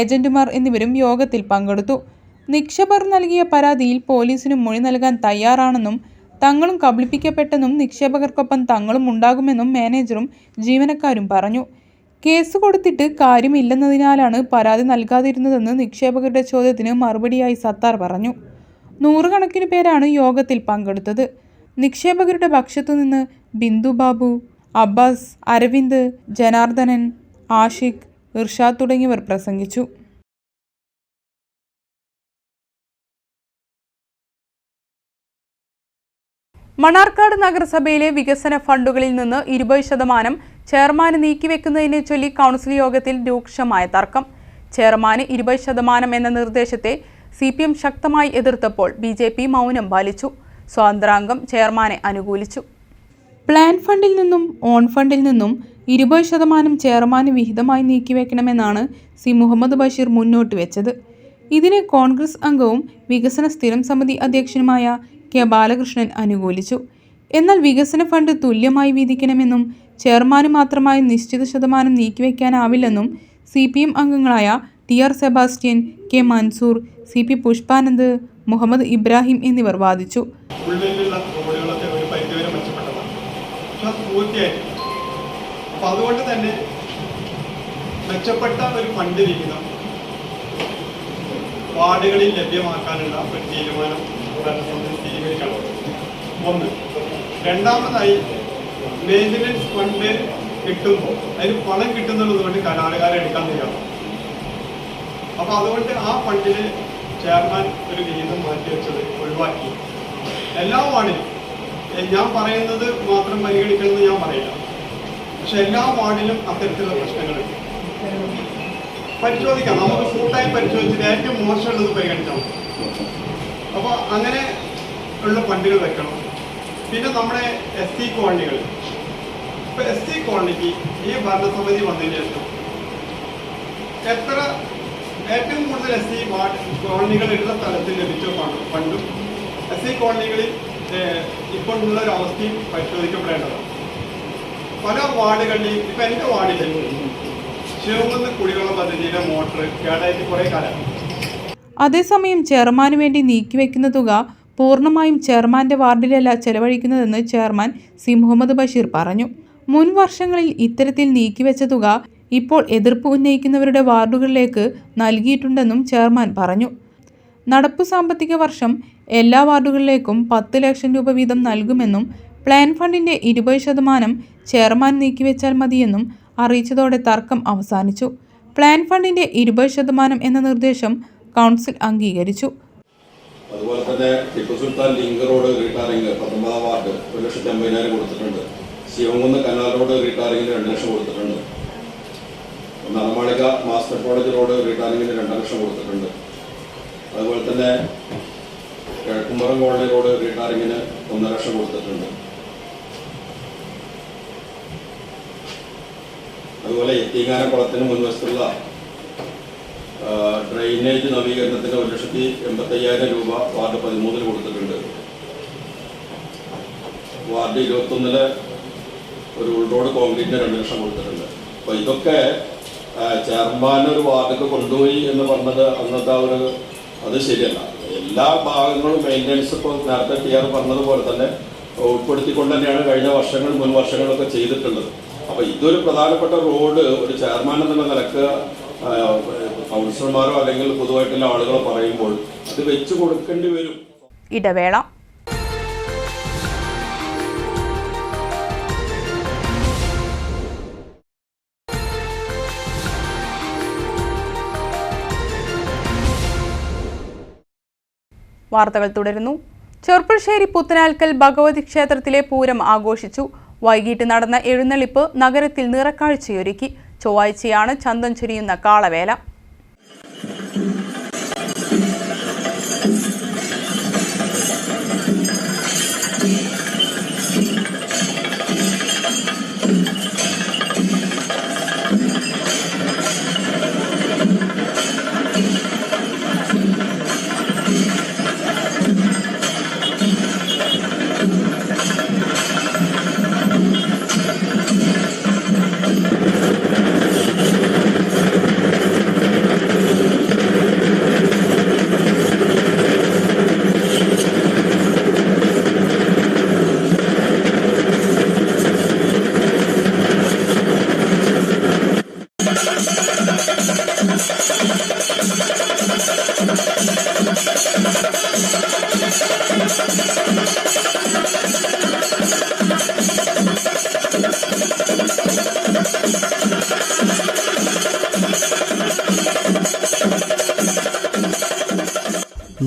ഏജന്റുമാർ എന്നിവരും യോഗത്തിൽ പങ്കെടുത്തു. നിക്ഷേപകർ നൽകിയ പരാതിയിൽ പോലീസിന് മൊഴി നൽകാൻ തയ്യാറാണെന്നും തങ്ങളും കബളിപ്പിക്കപ്പെട്ടെന്നും നിക്ഷേപകർക്കൊപ്പം തങ്ങളും ഉണ്ടാകുമെന്നും മാനേജറും ജീവനക്കാരും പറഞ്ഞു. കേസ് കൊടുത്തിട്ട് കാര്യമില്ലെന്നതിനാലാണ് പരാതി നൽകാതിരുന്നതെന്ന് നിക്ഷേപകരുടെ ചോദ്യത്തിന് മറുപടിയായി സത്താർ പറഞ്ഞു. 100 കണക്കിന് പേരാണ് യോഗത്തിൽ പങ്കെടുത്തത്. നിക്ഷേപകരുടെ പക്ഷത്തുനിന്ന് ബിന്ദു ബാബു, അബ്ബാസ്, അരവിന്ദ്, ജനാർദ്ദനൻ, ആഷിഖ്, ഇർഷാദ് തുടങ്ങിയവർ പ്രസംഗിച്ചു. മണ്ണാർക്കാട് നഗരസഭയിലെ വികസന ഫണ്ടുകളിൽ നിന്ന് 20% ചെയർമാന് നീക്കിവെക്കുന്നതിനെ ചൊല്ലി കൗൺസിൽ യോഗത്തിൽ രൂക്ഷമായ തർക്കം. ചെയർമാന് 20% എന്ന നിർദ്ദേശത്തെ CPM ശക്തമായി എതിർത്തപ്പോൾ BJP മൗനം പാലിച്ചു. സ്വതന്ത്രാംഗം ചെയർമാനെ അനുകൂലിച്ചു. പ്ലാൻ ഫണ്ടിൽ നിന്നും ഓൺ ഫണ്ടിൽ നിന്നും 20% ചെയർമാന് വിഹിതമായി നീക്കിവെക്കണമെന്നാണ് മുഹമ്മദ് ബഷീർ മുന്നോട്ട് വെച്ചത്. ഇതിനെ കോൺഗ്രസ് അംഗവും വികസന സ്ഥിരം സമിതി അധ്യക്ഷനുമായ കെ ബാലകൃഷ്ണൻ അനുകൂലിച്ചു. എന്നാൽ വികസന ഫണ്ട് തുല്യമായി വീതിക്കണമെന്നും ചെയർമാന് മാത്രമായി നിശ്ചിത ശതമാനം നീക്കിവെക്കാനാവില്ലെന്നും CPM അംഗങ്ങളായ TR Sebastian, K Mansoor, CP Pushpanand, Muhammad Ibrahim എന്നിവർ വാദിച്ചു. അതുകൊണ്ട് തന്നെ മെച്ചപ്പെട്ട ഒരു ഫണ്ട് വിഹിതം വാർഡുകളിൽ ലഭ്യമാക്കാനുള്ള ഒരു തീരുമാനം സ്വീകരിക്കണം. ഒന്ന്. രണ്ടാമതായി മെയിൻ്റനൻസ് ഫണ്ട് കിട്ടുമ്പോൾ അതിന് പണം കിട്ടുന്നത് കൊണ്ട് കരാറുകാരെ എടുക്കാൻ തയ്യാറാണ്. അപ്പോൾ അതുകൊണ്ട് ആ ഫണ്ടിൽ ചെയർമാൻ ഒരു വിഹിതം മാറ്റിവെച്ചത് ഒഴിവാക്കി. എല്ലാ വാർഡിലും ഞാൻ പറയുന്നത് മാത്രം പരിഗണിക്കണമെന്ന് ഞാൻ പറയില്ല, പക്ഷെ എല്ലാ വാർഡിലും അത്തരത്തിലുള്ള പ്രശ്നങ്ങളുണ്ട്. പരിശോധിക്കാം, നമുക്ക് കൂട്ടായി പരിശോധിച്ചിട്ട് ഏറ്റവും മോശമുള്ളത് പരിഗണിച്ചാൽ അപ്പോൾ അങ്ങനെ ഉള്ള ഫണ്ടുകൾ വെക്കണം. പിന്നെ നമ്മുടെ ST കോളനികൾ, ഇപ്പോൾ ST കോളനിക്ക് ഈ ഭരണസമിതി വന്നതിന് ശേഷം ഏറ്റവും കൂടുതൽ ST കോളനികളുള്ള സ്ഥലത്തിൽ ലഭിച്ച ഫണ്ടും ST കോളനികളിൽ ഇപ്പോൾ ഉള്ള ഒരു അവസ്ഥയും പരിശോധിക്കപ്പെടേണ്ടതാണ്. പല വാർഡുകളിലും ഇപ്പം എൻ്റെ വാർഡിൽ ശിവകുന്ന് കുടിവെള്ള പദ്ധതിയുടെ മോട്ടർ കേടായിട്ട് കുറേ കാലം. അതേസമയം ചെയർമാന് വേണ്ടി നീക്കിവെക്കുന്ന തുക പൂർണ്ണമായും ചെയർമാന്റെ വാർഡിലല്ല ചെലവഴിക്കുന്നതെന്ന് ചെയർമാൻ സി മുഹമ്മദ് ബഷീർ പറഞ്ഞു. മുൻ വർഷങ്ങളിൽ ഇത്തരത്തിൽ നീക്കിവെച്ച തുക ഇപ്പോൾ എതിർപ്പ് ഉന്നയിക്കുന്നവരുടെ വാർഡുകളിലേക്ക് നൽകിയിട്ടുണ്ടെന്നും ചെയർമാൻ പറഞ്ഞു. നടപ്പു സാമ്പത്തിക വർഷം എല്ലാ വാർഡുകളിലേക്കും 10 ലക്ഷം രൂപ വീതം നൽകുമെന്നും പ്ലാൻ ഫണ്ടിന്റെ 20% ചെയർമാൻ നീക്കിവെച്ചാൽ മതിയെന്നും അറിയിച്ചതോടെ തർക്കം അവസാനിച്ചു. പ്ലാൻ ഫണ്ടിന്റെ 20% എന്ന നിർദ്ദേശം കൗൺസിൽ അംഗീകരിച്ചു. അതുപോലെ തന്നെ Tipu Sultan link road retarring 19 ward 1,50,000 കൊടുത്തിട്ടുണ്ട്. ശിവകുന്ന് കനാൽ റോഡ് റീടാറിംഗിന് 2 ലക്ഷം കൊടുത്തിട്ടുണ്ട്. നർമാളിക മാസ്റ്റർ കോളേജ് റോഡ് റീടാറിംഗിന് 2 ലക്ഷം കൊടുത്തിട്ടുണ്ട്. അതുപോലെ തന്നെ കിഴക്കുംപുറം കോളനി റോഡ് റീടാറിംഗിന് 1 ലക്ഷം കൊടുത്തിട്ടുണ്ട്. അതുപോലെ എത്തിങ്ങാനക്കുളത്തിന് മുൻവശത്തുള്ള ഡ്രെയിനേജ് നവീകരണത്തിന് 1,85,000 രൂപ വാർഡ് 13 കൊടുത്തിട്ടുണ്ട്. വാർഡ് 21 ഒരു ഉൾറോഡ് കോൺക്രീറ്റിന് 2 ലക്ഷം കൊടുത്തിട്ടുണ്ട്. അപ്പോൾ ഇതൊക്കെ ചെയർമാൻ ഒരു വാർഡൊക്കെ കൊണ്ടുപോയി എന്ന് പറഞ്ഞത് അന്നത്തെ അത് ശരിയല്ല. എല്ലാ ഭാഗങ്ങളും മെയിൻ്റനൻസ് ഇപ്പോൾ നേരത്തെ TR പറഞ്ഞതുപോലെ തന്നെ ഉൾപ്പെടുത്തിക്കൊണ്ട് തന്നെയാണ് കഴിഞ്ഞ മുൻ വർഷങ്ങളൊക്കെ ചെയ്തിട്ടുള്ളത്. അപ്പോൾ ഇതൊരു പ്രധാനപ്പെട്ട റോഡ് ഒരു ചെയർമാൻ എന്നുള്ള നിലക്ക് കൗൺസിലർമാരോ അല്ലെങ്കിൽ പൊതുവായിട്ടുള്ള ആളുകളോ പറയുമ്പോൾ അത് വെച്ചു കൊടുക്കേണ്ടി വരും. ഇടവേള. വാർത്തകൾ തുടരുന്നു. ചെർപ്പുളശ്ശേരി പുത്തനാൽക്കൽ ഭഗവതി ക്ഷേത്രത്തിലെ പൂരം ആഘോഷിച്ചു. വൈകിട്ട് നടന്ന എഴുന്നള്ളിപ്പ് നഗരത്തിൽ നിറക്കാഴ്ചയൊരുക്കി. ചൊവ്വാഴ്ചയാണ് ചന്തം ചൊരിയുന്ന കാളവേല.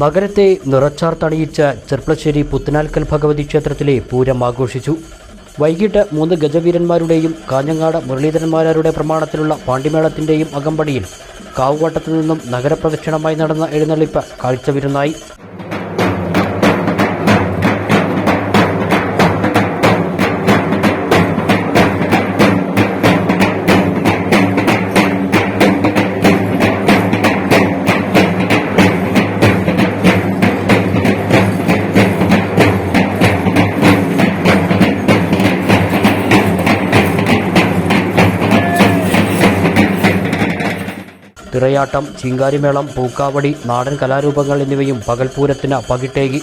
നഗരത്തെ നിറച്ചാർത്തണിയിച്ച ചെർപ്പളശ്ശേരി പുത്തനാൽക്കൽ ഭഗവതി ക്ഷേത്രത്തിലെ പൂരം ആഘോഷിച്ചു. വൈകിട്ട് 3 ഗജവീരന്മാരുടെയും കാഞ്ഞങ്ങാട് മുരളീധരന്മാരുടെ പ്രമാണത്തിലുള്ള പാണ്ടിമേളത്തിൻ്റെയും അകമ്പടിയിൽ കാവുവട്ടത്തു നിന്നും നഗരപ്രദക്ഷിണമായി നടന്ന എഴുന്നള്ളിപ്പ് കാഴ്ചവിരുന്നായി. തിറയാട്ടം, ചിങ്കാരിമേളം, പൂക്കാവടി, നാടൻ കലാരൂപങ്ങൾ എന്നിവയും പകൽപൂരത്തിന് പകിട്ടേകി.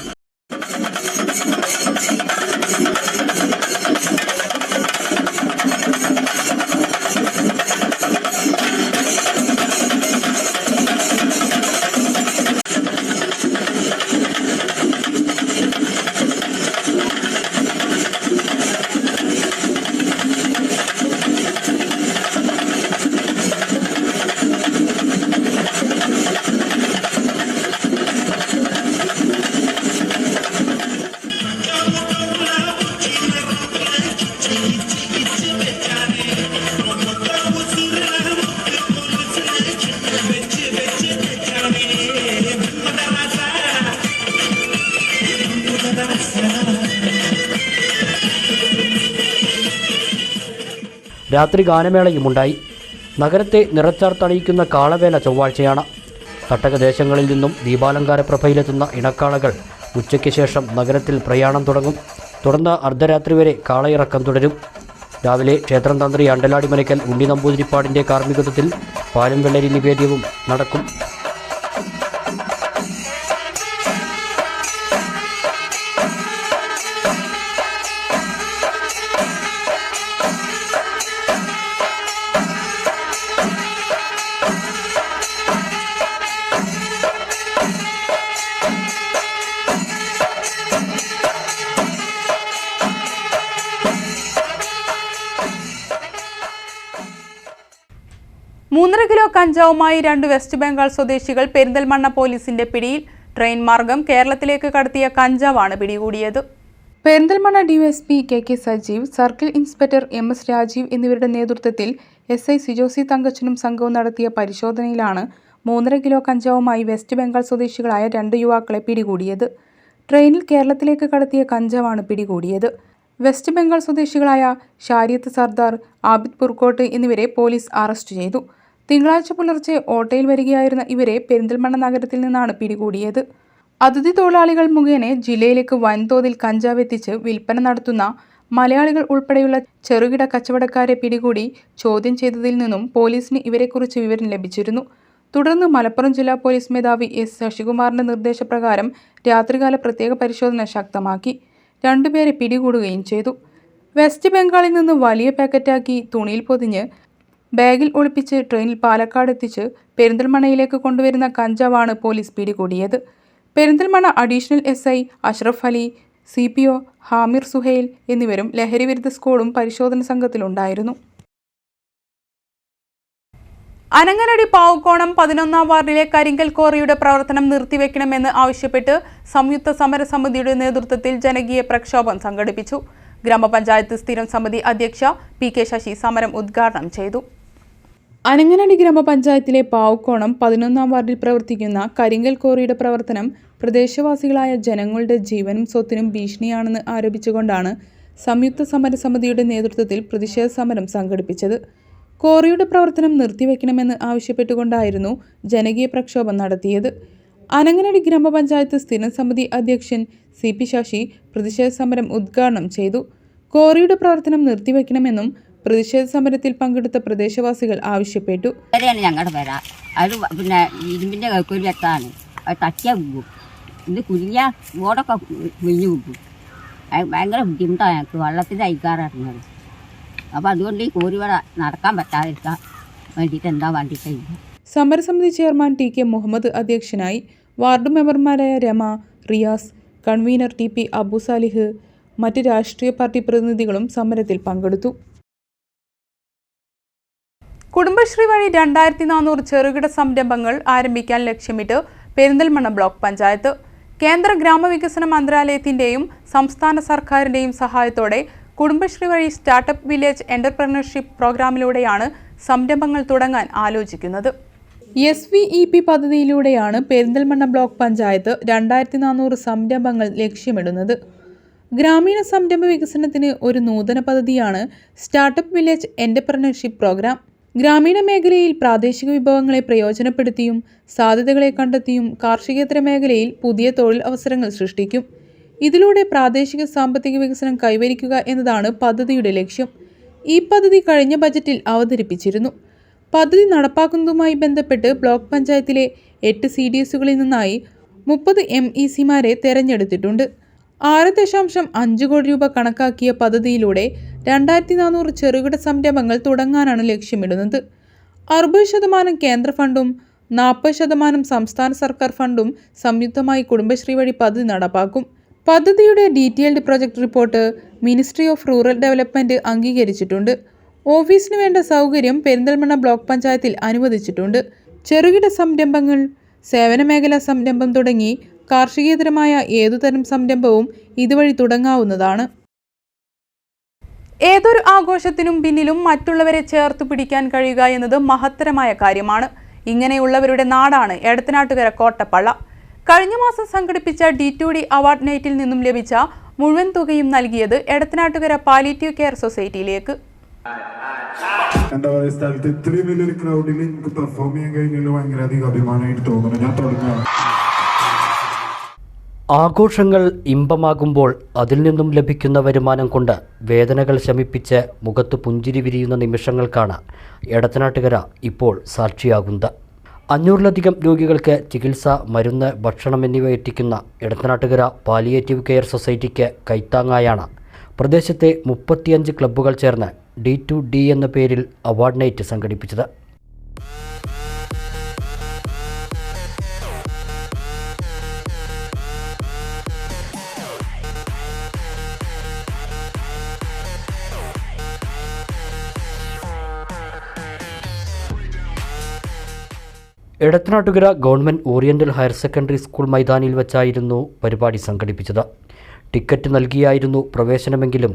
രാത്രി ഗാനമേളയുമുണ്ടായി. നഗരത്തെ നിറച്ചാർത്തണിയിക്കുന്ന കാളവേല ചൊവ്വാഴ്ചയാണ്. തട്ടകദേശങ്ങളിൽ നിന്നും ദീപാലങ്കാര പ്രഭയിലെത്തുന്ന ഇണക്കാളകൾ ഉച്ചയ്ക്ക് ശേഷം നഗരത്തിൽ പ്രയാണം തുടങ്ങും. തുടർന്ന് അർദ്ധരാത്രി വരെ കാളയിറക്കം തുടരും. രാവിലെ ക്ഷേത്രം തന്ത്രി അണ്ടലാടി മനയ്ക്കൽ ഉണ്ണി നമ്പൂതിരിപ്പാടിൻ്റെ കാർമ്മികത്വത്തിൽ പാലും വെള്ളരി നിവേദ്യവും നടക്കും. മൂന്നര കിലോ കഞ്ചാവുമായി 2 വെസ്റ്റ് ബംഗാൾ സ്വദേശികൾ പെരിന്തൽമണ്ണ പോലീസിന്റെ പിടിയിൽ. ട്രെയിൻ മാർഗം കേരളത്തിലേക്ക് കടത്തിയ കഞ്ചാവാണ് പിടികൂടിയത്. Perinthalmanna DySP K Sajeev, circle inspector MS Rajeev എന്നിവരുടെ നേതൃത്വത്തിൽ SI സിജോസി തങ്കച്ചനും സംഘവും നടത്തിയ പരിശോധനയിലാണ് 3.5 കിലോ കഞ്ചാവുമായി വെസ്റ്റ് ബംഗാൾ സ്വദേശികളായ 2 യുവാക്കളെ പിടികൂടിയത്. ട്രെയിനിൽ കേരളത്തിലേക്ക് കടത്തിയ കഞ്ചാവാണ് പിടികൂടിയത്. വെസ്റ്റ് ബംഗാൾ സ്വദേശികളായ ഷാരിയത്ത് സർദാർ, ആബിദ് പുർക്കോട്ട് എന്നിവരെ പോലീസ് അറസ്റ്റ് ചെയ്തു. തിങ്കളാഴ്ച പുലർച്ചെ ഓട്ടോയിൽ വരികയായിരുന്ന ഇവരെ പെരിന്തൽമണ്ണ നഗരത്തിൽ നിന്നാണ് പിടികൂടിയത്. അതിഥി തൊഴിലാളികൾ മുഖേന ജില്ലയിലേക്ക് വൻതോതിൽ കഞ്ചാവ് എത്തിച്ച് വിൽപ്പന നടത്തുന്ന മലയാളികൾ ഉൾപ്പെടെയുള്ള ചെറുകിട കച്ചവടക്കാരെ പിടികൂടി ചോദ്യം ചെയ്തതിൽ നിന്നും പോലീസിന് ഇവരെക്കുറിച്ച് വിവരം ലഭിച്ചിരുന്നു. തുടർന്ന് മലപ്പുറം ജില്ലാ പോലീസ് മേധാവി S ശശികുമാറിന്റെ നിർദ്ദേശപ്രകാരം രാത്രികാല പ്രത്യേക പരിശോധന ശക്തമാക്കി 2 പേരെ പിടികൂടുകയും ചെയ്തു. വെസ്റ്റ് ബംഗാളിൽ നിന്ന് വലിയ പാക്കറ്റാക്കി തുണിയിൽ പൊതിഞ്ഞ് ബാഗിൽ ഒളിപ്പിച്ച് ട്രെയിനിൽ പാലക്കാട് എത്തിച്ച് പെരിന്തൽമണ്ണയിലേക്ക് കൊണ്ടുവരുന്ന കഞ്ചാവാണ് പോലീസ് പിടികൂടിയത്. Perinthalmanna additional SI Ashraf Ali, CPO Hamir Suhail എന്നിവരും ലഹരിവിരുദ്ധ സ്ക്വാഡും പരിശോധന സംഘത്തിലുണ്ടായിരുന്നു. അനങ്ങനടി പാവുക്കോണം 11-ാം വാർഡിലെ കരിങ്കൽ ക്വാറിയുടെ പ്രവർത്തനം നിർത്തിവെക്കണമെന്ന് ആവശ്യപ്പെട്ട് സംയുക്ത സമരസമിതിയുടെ നേതൃത്വത്തിൽ ജനകീയ പ്രക്ഷോഭം സംഘടിപ്പിച്ചു. ഗ്രാമപഞ്ചായത്ത് സ്ഥിരം സമിതി അധ്യക്ഷ PK ശശി സമരം ഉദ്ഘാടനം ചെയ്തു. അനങ്ങനടി ഗ്രാമപഞ്ചായത്തിലെ പാവുക്കോണം 11-ാം വാർഡിൽ പ്രവർത്തിക്കുന്ന കരിങ്കൽ ക്വാറിയുടെ പ്രവർത്തനം പ്രദേശവാസികളായ ജനങ്ങളുടെ ജീവനും സ്വത്തിനും ഭീഷണിയാണെന്ന് ആരോപിച്ചുകൊണ്ടാണ് സംയുക്ത സമരസമിതിയുടെ നേതൃത്വത്തിൽ പ്രതിഷേധ സമരം സംഘടിപ്പിച്ചത്. ക്വാറിയുടെ പ്രവർത്തനം നിർത്തിവെക്കണമെന്ന് ആവശ്യപ്പെട്ടുകൊണ്ടായിരുന്നു ജനകീയ പ്രക്ഷോഭം നടത്തിയത്. അനങ്ങനടി ഗ്രാമപഞ്ചായത്ത് സ്ഥിരം സമിതി അധ്യക്ഷൻ CP ശശി പ്രതിഷേധ സമരം ഉദ്ഘാടനം ചെയ്തു. ക്വാറിയുടെ പ്രവർത്തനം നിർത്തിവെക്കണമെന്നും പ്രതിഷേധ സമരത്തിൽ പങ്കെടുത്ത പ്രദേശവാസികൾ ആവശ്യപ്പെട്ടു. ഞങ്ങളുടെ പേര അത് പിന്നെ ഇരുമ്പിൻ്റെ കൈക്കൂലി എത്താണ്, അത് തട്ടിയാൽ പോകും, ഇത് കുഞ്ഞ ഓടൊക്കെ വിഴിഞ്ഞു പോകും. ഭയങ്കര ബുദ്ധിമുട്ടാണ് ഞങ്ങൾക്ക് വെള്ളത്തിൽ അയക്കാറിറങ്ങുന്നത്. അപ്പോൾ അതുകൊണ്ട് ഈ കോരിവട നടക്കാൻ പറ്റാതിരിക്കാൻ വേണ്ടിയിട്ട് എന്താ വേണ്ടിയിട്ട്. സമരസമിതി ചെയർമാൻ TK മുഹമ്മദ് അധ്യക്ഷനായി. വാർഡ് മെമ്പർമാരായ രമ, റിയാസ്, കൺവീനർ TP അബു സാലിഹ്, മറ്റ് രാഷ്ട്രീയ പാർട്ടി പ്രതിനിധികളും സമരത്തിൽ പങ്കെടുത്തു. കുടുംബശ്രീ വഴി 2400 ചെറുകിട സംരംഭങ്ങൾ ആരംഭിക്കാൻ ലക്ഷ്യമിട്ട് പെരിന്തൽമണ്ണ ബ്ലോക്ക് പഞ്ചായത്ത്. കേന്ദ്ര ഗ്രാമവികസന മന്ത്രാലയത്തിൻ്റെയും സംസ്ഥാന സർക്കാരിൻ്റെയും സഹായത്തോടെ കുടുംബശ്രീ വഴി സ്റ്റാർട്ടപ്പ് വില്ലേജ് എന്റർപ്രണർഷിപ്പ് പ്രോഗ്രാമിലൂടെയാണ് സംരംഭങ്ങൾ തുടങ്ങാൻ ആലോചിക്കുന്നത്. SVEP പദ്ധതിയിലൂടെയാണ് പെരിന്തൽമണ്ണ ബ്ലോക്ക് പഞ്ചായത്ത് 2400 സംരംഭങ്ങൾ ലക്ഷ്യമിടുന്നത്. ഗ്രാമീണ സംരംഭ വികസനത്തിന് ഒരു നൂതന പദ്ധതിയാണ് സ്റ്റാർട്ടപ്പ് വില്ലേജ് എന്റർപ്രണർഷിപ്പ് പ്രോഗ്രാം. ഗ്രാമീണ മേഖലയിൽ പ്രാദേശിക വിഭവങ്ങളെ പ്രയോജനപ്പെടുത്തിയും സാധ്യതകളെ കണ്ടെത്തിയും കാർഷികേതര മേഖലയിൽ പുതിയ തൊഴിൽ അവസരങ്ങൾ സൃഷ്ടിക്കും. ഇതിലൂടെ പ്രാദേശിക സാമ്പത്തിക വികസനം കൈവരിക്കുക എന്നതാണ് പദ്ധതിയുടെ ലക്ഷ്യം. ഈ പദ്ധതി കഴിഞ്ഞ ബജറ്റിൽ അവതരിപ്പിച്ചിരുന്നു. പദ്ധതി നടപ്പാക്കുന്നതുമായി ബന്ധപ്പെട്ട് ബ്ലോക്ക് പഞ്ചായത്തിലെ 8 CDSകളിൽ നിന്നായി 30 MECമാരെ തെരഞ്ഞെടുത്തിട്ടുണ്ട്. 6.5 കോടി രൂപ കണക്കാക്കിയ പദ്ധതിയിലൂടെ 2400 ചെറുകിട സംരംഭങ്ങൾ തുടങ്ങാനാണ് ലക്ഷ്യമിടുന്നത്. 60% കേന്ദ്ര ഫണ്ടും 40% സംസ്ഥാന സർക്കാർ ഫണ്ടും സംയുക്തമായി കുടുംബശ്രീ വഴി പദ്ധതി നടപ്പാക്കും. പദ്ധതിയുടെ detailed project report ministry of rural development അംഗീകരിച്ചിട്ടുണ്ട്. ഓഫീസിന് വേണ്ട സൗകര്യം പെരിന്തൽമണ്ണ ബ്ലോക്ക് പഞ്ചായത്തിൽ അനുവദിച്ചിട്ടുണ്ട്. ചെറുകിട സംരംഭങ്ങൾ, സേവന മേഖലാ സംരംഭം തുടങ്ങി കാർഷികേതരമായ ഏതുതരം സംരംഭവും ഇതുവഴി തുടങ്ങാവുന്നതാണ്. ഏതൊരു ആഘോഷത്തിനും പിന്നിലും മറ്റുള്ളവരെ ചേർത്തു പിടിക്കാൻ കഴിയുക എന്നത് മഹത്തരമായ കാര്യമാണ്. ഇങ്ങനെയുള്ളവരുടെ നാടാണ് എടത്തനാട്ടുകര കോട്ടപ്പള്ള. കഴിഞ്ഞ മാസം സംഘടിപ്പിച്ച D2D അവാർഡ് നൈറ്റിൽ നിന്നും ലഭിച്ച മുഴുവൻ തുകയും നൽകിയത് എടത്തനാട്ടുകര പാലിയേറ്റീവ് കെയർ സൊസൈറ്റിയിലേക്ക്. എന്താ പറയുക, സ്ഥലത്ത് ഇത്രയും വലിയൊരു ക്രൗഡിൽ എനിക്ക് പെർഫോം ചെയ്യാൻ കഴിഞ്ഞാൽ ഭയങ്കരധികം അഭിമാനമായിട്ട് തോന്നുന്നു. ഞാൻ തുടങ്ങുകയാണ്. ആഘോഷങ്ങൾ ഇമ്പമാകുമ്പോൾ അതിൽ നിന്നും ലഭിക്കുന്ന വരുമാനം കൊണ്ട് വേദനകൾ ശമിപ്പിച്ച് മുഖത്ത് പുഞ്ചിരി വിരിയുന്ന നിമിഷങ്ങൾക്കാണ് എടത്തനാട്ടുകര ഇപ്പോൾ സാക്ഷിയാകുന്നത്. 500-ലധികം രോഗികൾക്ക് ചികിത്സ, മരുന്ന്, ഭക്ഷണം എന്നിവ എത്തിക്കുന്ന എടത്തനാട്ടുകര പാലിയേറ്റീവ് കെയർ സൊസൈറ്റിക്ക് കൈത്താങ്ങായാണ് പ്രദേശത്തെ 35 ക്ലബ്ബുകൾ ചേർന്ന് D2D എന്ന പേരിൽ അവാർഡ് നൈറ്റ് സംഘടിപ്പിച്ചത്. Edathanattukara government oriental higher secondary school മൈതാനിയിൽ വെച്ചായിരുന്നു പരിപാടി സംഘടിപ്പിച്ചത്. ടിക്കറ്റ് നൽകിയായിരുന്നു പ്രവേശനമെങ്കിലും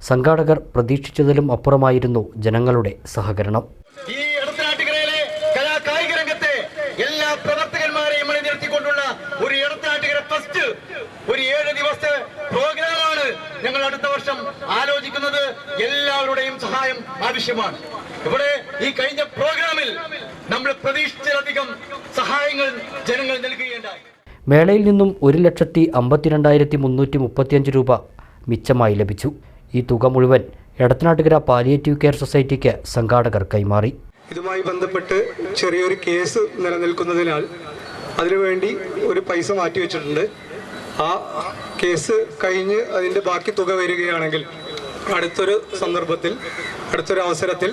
സംഘാടകർ പ്രതീക്ഷിച്ചതിലും അപ്പുറമായിരുന്നു ജനങ്ങളുടെ സഹകരണം. ഈ എടത്തനാട്ടുകരയിലെ കലാകായിക രംഗത്തെ എല്ലാ പ്രവർത്തകന്മാരെയും നിർത്തിക്കൊണ്ടുള്ള ഒരു എടത്തനാട്ടുകര ഫസ്റ്റ് ഒരു 7 ദിവസത്തെ പ്രോഗ്രാമാണ് ഞങ്ങൾ അടുത്ത വർഷം ആലോചിക്കുന്നത്. എല്ലാവരുടെയും സഹായം ആവശ്യമാണ്. ഇവിടെ ഈ കഴിഞ്ഞ പ്രോഗ്രാമിൽ നമ്മൾ പ്രതീക്ഷിച്ചതിലധികം സഹായങ്ങൾ ജനങ്ങൾ നൽകുകയുണ്ടായി. മേളയിൽ നിന്നും 1,52,335 രൂപ മിച്ചമായി ലഭിച്ചു. ഈ തുക മുഴുവൻ എടത്തനാട്ടുകര പാലിയേറ്റീവ് കെയർ സൊസൈറ്റിക്ക് സംഘാടകർ കൈമാറി. ഇതുമായി ബന്ധപ്പെട്ട് ചെറിയൊരു കേസ് നിലനിൽക്കുന്നതിനാൽ അതിനുവേണ്ടി ഒരു പൈസ മാറ്റിവെച്ചിട്ടുണ്ട്. ആ കേസ് കഴിഞ്ഞ് അതിൻ്റെ ബാക്കി തുക വരികയാണെങ്കിൽ അടുത്തൊരു സന്ദർഭത്തിൽ, അടുത്തൊരു അവസരത്തിൽ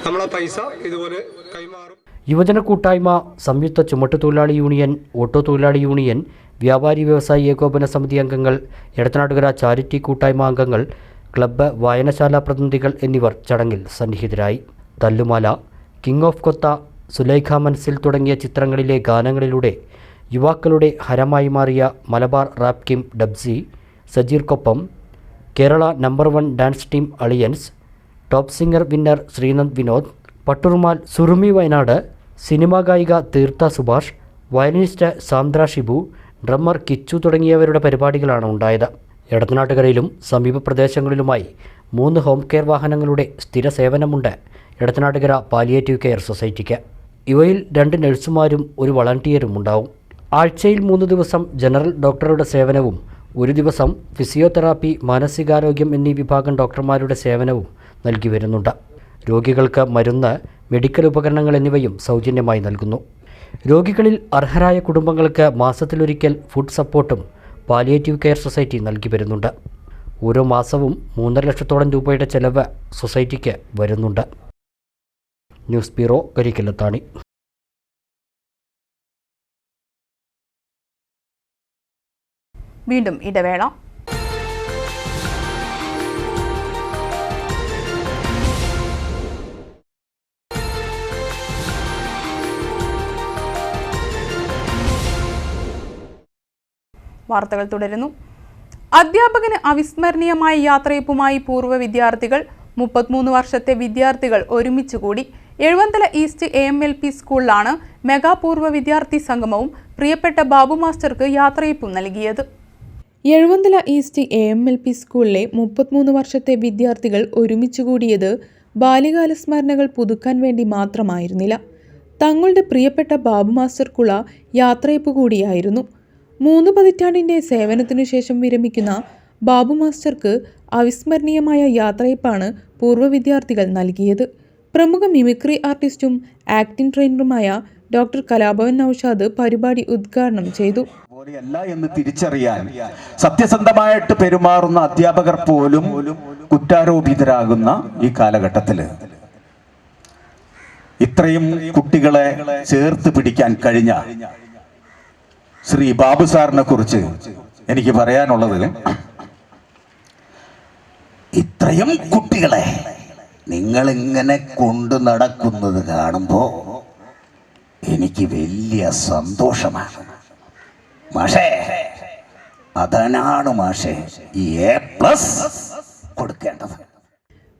നമ്മൾ ആ പൈസ ഇതുപോലെ കൈമാറും. യുവജന കൂട്ടായ്മ, സംയുക്ത ചുമട്ടുതൊഴിലാളി യൂണിയൻ, ഓട്ടോ തൊഴിലാളി യൂണിയൻ, വ്യാപാരി വ്യവസായി ഏകോപന സമിതി അംഗങ്ങൾ, എടത്തനാട്ടുകര ചാരിറ്റി കൂട്ടായ്മ അംഗങ്ങൾ, ക്ലബ്ബ്, വായനശാല പ്രതിനിധികൾ എന്നിവർ ചടങ്ങിൽ സന്നിഹിതരായി. തല്ലുമാല, കിങ് ഓഫ് കൊത്ത, സുലൈഖ മനസ്സിൽ തുടങ്ങിയ ചിത്രങ്ങളിലെ ഗാനങ്ങളിലൂടെ യുവാക്കളുടെ ഹരമായി മാറിയ മലബാർ റാപ്പ് കിം ഡബ്സി, സജീർക്കൊപ്പം, Kerala number 1 dance team Aliyans, top singer winner Sreenand Vinod, Patturumal Surumi Wayanad, cinema ഗായിക തീർത്ഥ സുഭാഷ്, വയലിനിസ്റ്റ് സാന്ദ്ര ഷിബു, ഡ്രമ്മർ കിച്ചു തുടങ്ങിയവരുടെ പരിപാടികളാണ് ഉണ്ടായത്. എടത്തനാട്ടുകരയിലും സമീപ പ്രദേശങ്ങളിലുമായി 3 ഹോം കെയർ വാഹനങ്ങളുടെ സ്ഥിര സേവനമുണ്ട് എടത്തനാട്ടുകര പാലിയേറ്റീവ് കെയർ സൊസൈറ്റിക്ക്. ഇവയിൽ 2 നഴ്സുമാരും 1 വളണ്ടിയറും ഉണ്ടാവും. ആഴ്ചയിൽ 3 ദിവസം ജനറൽ ഡോക്ടറുടെ സേവനവും 1 ദിവസം ഫിസിയോതെറാപ്പി, മാനസികാരോഗ്യം എന്നീ വിഭാഗം ഡോക്ടർമാരുടെ സേവനവും നൽകി വരുന്നുണ്ട്. രോഗികൾക്ക് മരുന്ന്, മെഡിക്കൽ ഉപകരണങ്ങൾ എന്നിവയും സൗജന്യമായി നൽകുന്നു. രോഗികളിൽ അർഹരായ കുടുംബങ്ങൾക്ക് മാസത്തിലൊരിക്കൽ ഫുഡ് സപ്പോർട്ടും പാലിയേറ്റീവ് കെയർ സൊസൈറ്റി നൽകി വരുന്നുണ്ട്. ഓരോ മാസവും 3.5 ലക്ഷത്തോളം രൂപയുടെ ചെലവ് സൊസൈറ്റിക്ക് വരുന്നുണ്ട്. News bureau, Karikkallathani. വീണ്ടും ഇടവേള. വാർത്തകൾ തുടരുന്നു. അധ്യാപകന് അവിസ്മരണീയമായ യാത്രയപ്പുമായി പൂർവ്വ വിദ്യാർത്ഥികൾ. 33 വർഷത്തെ വിദ്യാർത്ഥികൾ ഒരുമിച്ചുകൂടി. എഴുവന്തല ഈസ്റ്റ് AMLP സ്കൂളിലാണ് മെഗാ പൂർവ്വ വിദ്യാർത്ഥി സംഗമവും പ്രിയപ്പെട്ട ബാബു മാസ്റ്റർക്ക് യാത്രയപ്പും നൽകിയത്. എഴുവന്തല ഈസ്റ്റ് AMLP സ്കൂളിലെ 33 വർഷത്തെ വിദ്യാർത്ഥികൾ ഒരുമിച്ചുകൂടിയത് ബാല്യകാല സ്മരണകൾ പുതുക്കാൻ വേണ്ടി മാത്രമായിരുന്നില്ല. തങ്ങളുടെ പ്രിയപ്പെട്ട ബാബു മാസ്റ്റർക്കുള്ള യാത്രയപ്പ് കൂടിയായിരുന്നു. 3 പതിറ്റാണ്ടിൻ്റെ സേവനത്തിനു ശേഷം വിരമിക്കുന്ന ബാബു മാസ്റ്റർക്ക് അവിസ്മരണീയമായ യാത്രയപ്പാണ് പൂർവ്വ വിദ്യാർത്ഥികൾ നൽകിയത്. പ്രമുഖ മിമിക്രി ആർട്ടിസ്റ്റും ആക്ടിംഗ് ട്രെയിനറുമായ ഡോക്ടർ കലാഭവൻ നൌഷാദ് പരിപാടി ഉദ്ഘാടനം ചെയ്തു. പോലെയല്ല എന്ന് തിരിച്ചറിയാൻ സത്യസന്ധമായിട്ട് പെരുമാറുന്ന അധ്യാപകർ പോലും കുറ്റാരോപിതരാകുന്ന ഈ കാലഘട്ടത്തില് ഇത്രയും കുട്ടികളെ ചേർത്ത് പിടിക്കാൻ കഴിഞ്ഞ ശ്രീ ബാബു സാറിനെ കുറിച്ച് എനിക്ക് പറയാനുള്ളത്, ഇത്രയും കുട്ടികളെ നിങ്ങളിങ്ങനെ കൊണ്ടു നടക്കുന്നത് കാണുമ്പോ എനിക്ക് വലിയ സന്തോഷമാണ് മാഷേ. അതാണ് മാഷേ ഈ A+ കൊടുക്കേണ്ടത്.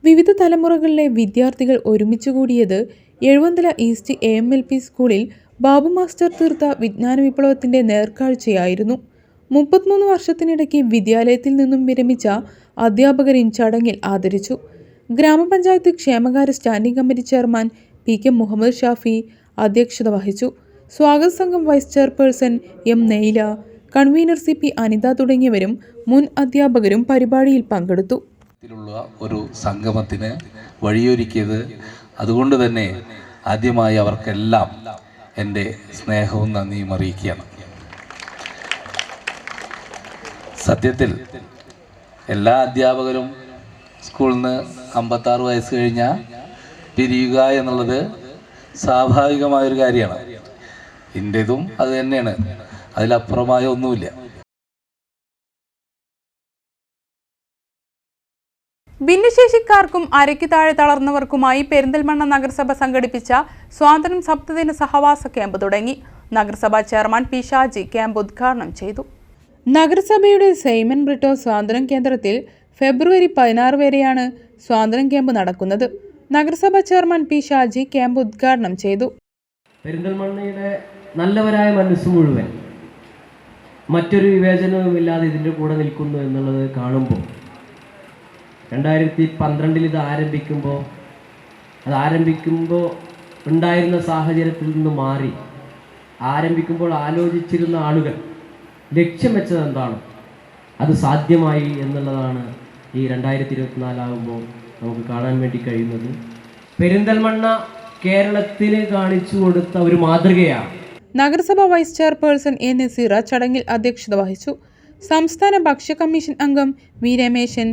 വിവിധ തലമുറകളിലെ വിദ്യാർത്ഥികൾ ഒരുമിച്ചുകൂടിയത് എഴുവന്തല ഈസ്റ്റ് AMLP സ്കൂളിൽ ബാബു മാസ്റ്റർ തീർത്ത വിജ്ഞാന വിപ്ലവത്തിൻ്റെ നേർക്കാഴ്ചയായിരുന്നു. 33 വർഷത്തിനിടയ്ക്ക് വിദ്യാലയത്തിൽ നിന്നും വിരമിച്ച അധ്യാപകരെയും ചടങ്ങിൽ ആദരിച്ചു. ഗ്രാമപഞ്ചായത്ത് ക്ഷേമകാര്യ standing committee chairman PK Muhammad Shafi അധ്യക്ഷത വഹിച്ചു. സ്വാഗത സംഘം vice chairperson M Naila, convener CP Anitha തുടങ്ങിയവരും മുൻ അധ്യാപകരും പരിപാടിയിൽ പങ്കെടുത്തു. ഒരു സംഗമത്തിന് വഴിയൊരുക്കിയത്, അതുകൊണ്ട് തന്നെ ആദ്യമായി അവർക്കെല്ലാം എൻ്റെ സ്നേഹവും നന്ദിയും അറിയിക്കുകയാണ്. സത്യത്തിൽ എല്ലാ അധ്യാപകരും സ്കൂളിൽ നിന്ന് 56 വയസ്സ് കഴിഞ്ഞാൽ പിരിയുക എന്നുള്ളത് സ്വാഭാവികമായൊരു കാര്യമാണ്. എൻ്റേതും അത് തന്നെയാണ്, അതിലപ്പുറമായ ഒന്നുമില്ല. ഭിന്നശേഷിക്കാർക്കും അരയ്ക്ക് താഴെ തളർന്നവർക്കുമായി പെരിന്തൽമണ്ണ നഗരസഭ സംഘടിപ്പിച്ച സ്വാതന്ത്ര്യം സപ്തദിന സഹവാസ ക്യാമ്പ് തുടങ്ങി. നഗരസഭാ ചെയർമാൻ P ഷാജി ക്യാമ്പ് ഉദ്ഘാടനം ചെയ്തു. നഗരസഭയുടെ സൈമൺ ബ്രിട്ടോ സ്വാതന്ത്ര്യം കേന്ദ്രത്തിൽ ഫെബ്രുവരി 16 വരെയാണ് സ്വാതന്ത്ര്യം ക്യാമ്പ് നടക്കുന്നത്. നഗരസഭാ ചെയർമാൻ P ഷാജി ക്യാമ്പ് ഉദ്ഘാടനം ചെയ്തു. പെരിന്തൽമണ്ണയുടെ നല്ലവരായ മനസ്സ് മുഴുവൻ മറ്റൊരു വിവേചനവുമില്ലാതെ ഇതിൻ്റെ കൂടെ നിൽക്കുന്നു എന്നുള്ളത് കാണുമ്പോൾ 2012 ഇത് ആരംഭിക്കുമ്പോൾ ഉണ്ടായിരുന്ന സാഹചര്യത്തിൽ നിന്ന് മാറി ആരംഭിക്കുമ്പോൾ ആലോചിച്ചിരുന്ന ആളുകൾ ലക്ഷ്യം വെച്ചത് എന്താണ്, അത് സാധ്യമായി എന്നുള്ളതാണ് ഈ 2024 ആകുമ്പോൾ നമുക്ക് കാണാൻ വേണ്ടി കഴിയുന്നത്. പെരിന്തൽമണ്ണ കേരളത്തിന് കാണിച്ചു കൊടുത്ത ഒരു മാതൃകയാണ്. നഗരസഭാ വൈസ് ചെയർപേഴ്സൺ A നസീറ ചടങ്ങിൽ അധ്യക്ഷത വഹിച്ചു. സംസ്ഥാന ഭക്ഷ്യ കമ്മീഷൻ അംഗം V Rameshan,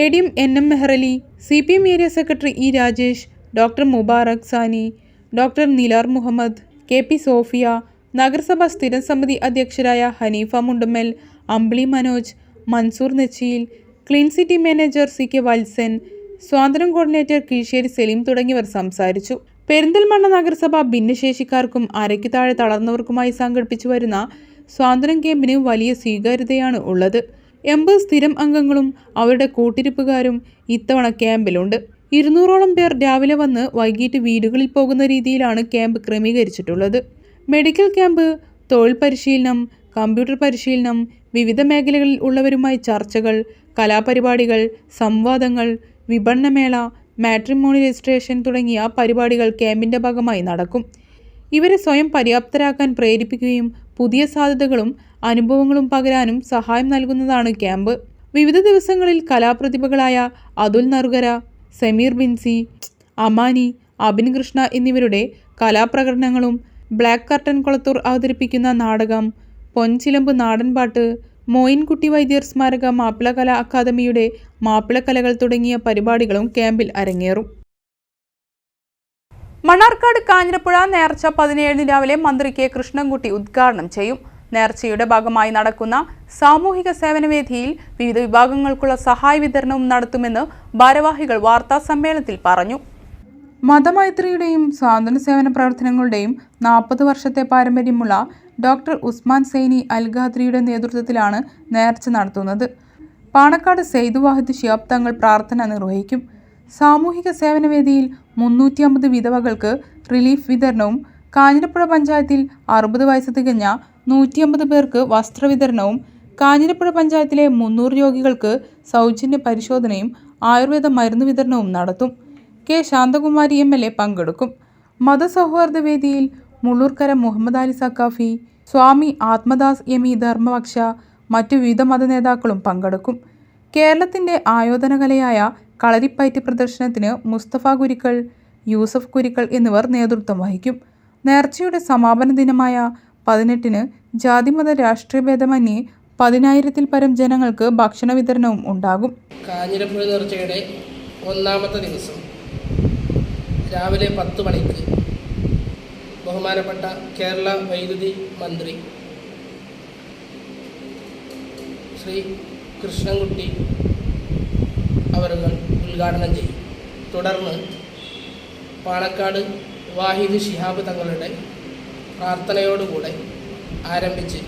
ADM NM Mehrali, CPM area secretary E Rajesh, doctor Mubarak Sani, doctor Nilar Muhammad, KP Sophia, നഗരസഭാ സ്ഥിരം സമിതി അധ്യക്ഷരായ Hanifa Mundammal, Ambili Manoj, Mansoor Nechiyil, clean city manager CK Valsan, സ്വാതന്ത്ര്യം കോർഡിനേറ്റർ കീഴ്ശ്ശേരി സലീം തുടങ്ങിയവർ സംസാരിച്ചു. പെരിന്തൽമണ്ണ നഗരസഭ ഭിന്നശേഷിക്കാർക്കും അരയ്ക്ക് താഴെ തളർന്നവർക്കുമായി സംഘടിപ്പിച്ചു വരുന്ന സ്വാതന്ത്ര്യം ക്യാമ്പിന് വലിയ സ്വീകാര്യതയാണ് ഉള്ളത്. 80 സ്ഥിരം അംഗങ്ങളും അവരുടെ കൂട്ടിരിപ്പുകാരും ഇത്തവണ ക്യാമ്പിലുണ്ട്. 200ഓളം പേർ രാവിലെ വന്ന് വൈകിട്ട് വീടുകളിൽ പോകുന്ന രീതിയിലാണ് ക്യാമ്പ് ക്രമീകരിച്ചിട്ടുള്ളത്. മെഡിക്കൽ ക്യാമ്പ്, തൊഴിൽ പരിശീലനം, കമ്പ്യൂട്ടർ പരിശീലനം, വിവിധ മേഖലകളിൽ ഉള്ളവരുമായി ചർച്ചകൾ, കലാപരിപാടികൾ, സംവാദങ്ങൾ, വിപണനമേള, മാട്രിമോണി രജിസ്ട്രേഷൻ തുടങ്ങിയ പരിപാടികൾ ക്യാമ്പിൻ്റെ ഭാഗമായി നടക്കും. ഇവരെ സ്വയം പര്യാപ്തരാക്കാൻ പ്രേരിപ്പിക്കുകയും പുതിയ സാധ്യതകളും അനുഭവങ്ങളും പകരാനും സഹായം നൽകുന്നതാണ് ക്യാമ്പ്. വിവിധ ദിവസങ്ങളിൽ കലാപ്രതിഭകളായ അതുൽ നറുകര, സമീർ ബിൻസി, അമാനി, അബിൻ കൃഷ്ണ എന്നിവരുടെ കലാപ്രകടനങ്ങളും, ബ്ലാക്ക് കർട്ടൻ കൊളത്തൂർ അവതരിപ്പിക്കുന്ന നാടകം, പൊൻചിലമ്പ് നാടൻപാട്ട്, മോയിൻകുട്ടി വൈദ്യർ സ്മാരക മാപ്പിളകലാ അക്കാദമിയുടെ മാപ്പിളക്കലകൾ തുടങ്ങിയ പരിപാടികളും ക്യാമ്പിൽ അരങ്ങേറും. മണ്ണാർക്കാട് കാഞ്ഞിരപ്പുഴ നേർച്ച 17 രാവിലെ മന്ത്രി K കൃഷ്ണൻകുട്ടി ഉദ്ഘാടനം ചെയ്യും. നേർച്ചയുടെ ഭാഗമായി നടക്കുന്ന സാമൂഹിക സേവനവേദിയിൽ വിവിധ വിഭാഗങ്ങൾക്കുള്ള സഹായ വിതരണവും നടത്തുമെന്ന് ഭാരവാഹികൾ വാർത്താ സമ്മേളനത്തിൽ പറഞ്ഞു. മതമൈത്രിയുടെയും സ്വാതന്ത്ര്യ സേവന പ്രവർത്തനങ്ങളുടെയും 40 വർഷത്തെ പാരമ്പര്യമുള്ള ഡോക്ടർ ഉസ്മാൻ സൈനി അൽ ഖാദ്രിയുടെ നേതൃത്വത്തിലാണ് നേർച്ച നടത്തുന്നത്. പാണക്കാട് സെയ്ദ് വാഹിദ് ശിഹാബ് തങ്ങൾ പ്രാർത്ഥന നിർവഹിക്കും. സാമൂഹിക സേവനവേദിയിൽ 350 വിധവകൾക്ക് റിലീഫ് വിതരണവും, കാഞ്ഞിരപ്പുഴ പഞ്ചായത്തിൽ 60 വയസ്സ് തികഞ്ഞ 150 പേർക്ക് വസ്ത്രവിതരണവും, കാഞ്ഞിരപ്പുഴ പഞ്ചായത്തിലെ 300 രോഗികൾക്ക് സൗജന്യ പരിശോധനയും ആയുർവേദ മരുന്ന് വിതരണവും നടത്തും. K ശാന്തകുമാരി MLA പങ്കെടുക്കും. മതസൗഹാർദ്ദ വേദിയിൽ മുള്ളൂർക്കര മുഹമ്മദ് അലി സക്കാഫി, സ്വാമി ആത്മദാസ് യമി ധർമ്മവക്ഷ, മറ്റു വിവിധ മതനേതാക്കളും പങ്കെടുക്കും. കേരളത്തിൻ്റെ ആയോധനകലയായ കളരിപ്പയറ്റ് പ്രദർശനത്തിന് മുസ്തഫ കുരിക്കൾ, യൂസഫ് കുരിക്കൾ എന്നിവർ നേതൃത്വം വഹിക്കും. നേർച്ചയുടെ സമാപന ദിനമായ 18-ന് ജാതിമത രാഷ്ട്രീയ ഭേദമന്യേ 10,000-ൽ പരം ജനങ്ങൾക്ക് ഭക്ഷണ വിതരണവും ഉണ്ടാകും. കാഞ്ഞിരപ്പുഴ നേർച്ചയുടെ 1-ാമത്തെ ദിവസം രാവിലെ 10 മണിക്ക് ബഹുമാനപ്പെട്ട കേരള വൈദ്യുതി മന്ത്രി ശ്രീ കൃഷ്ണൻകുട്ടി അവരുകൾ ഉദ്ഘാടനം ചെയ്യും. തുടർന്ന് പാണക്കാട് വാഹിദ് ശിഹാബ് തങ്ങളുടെ പ്രാർത്ഥനയോടുകൂടെ ആരംഭിച്ച്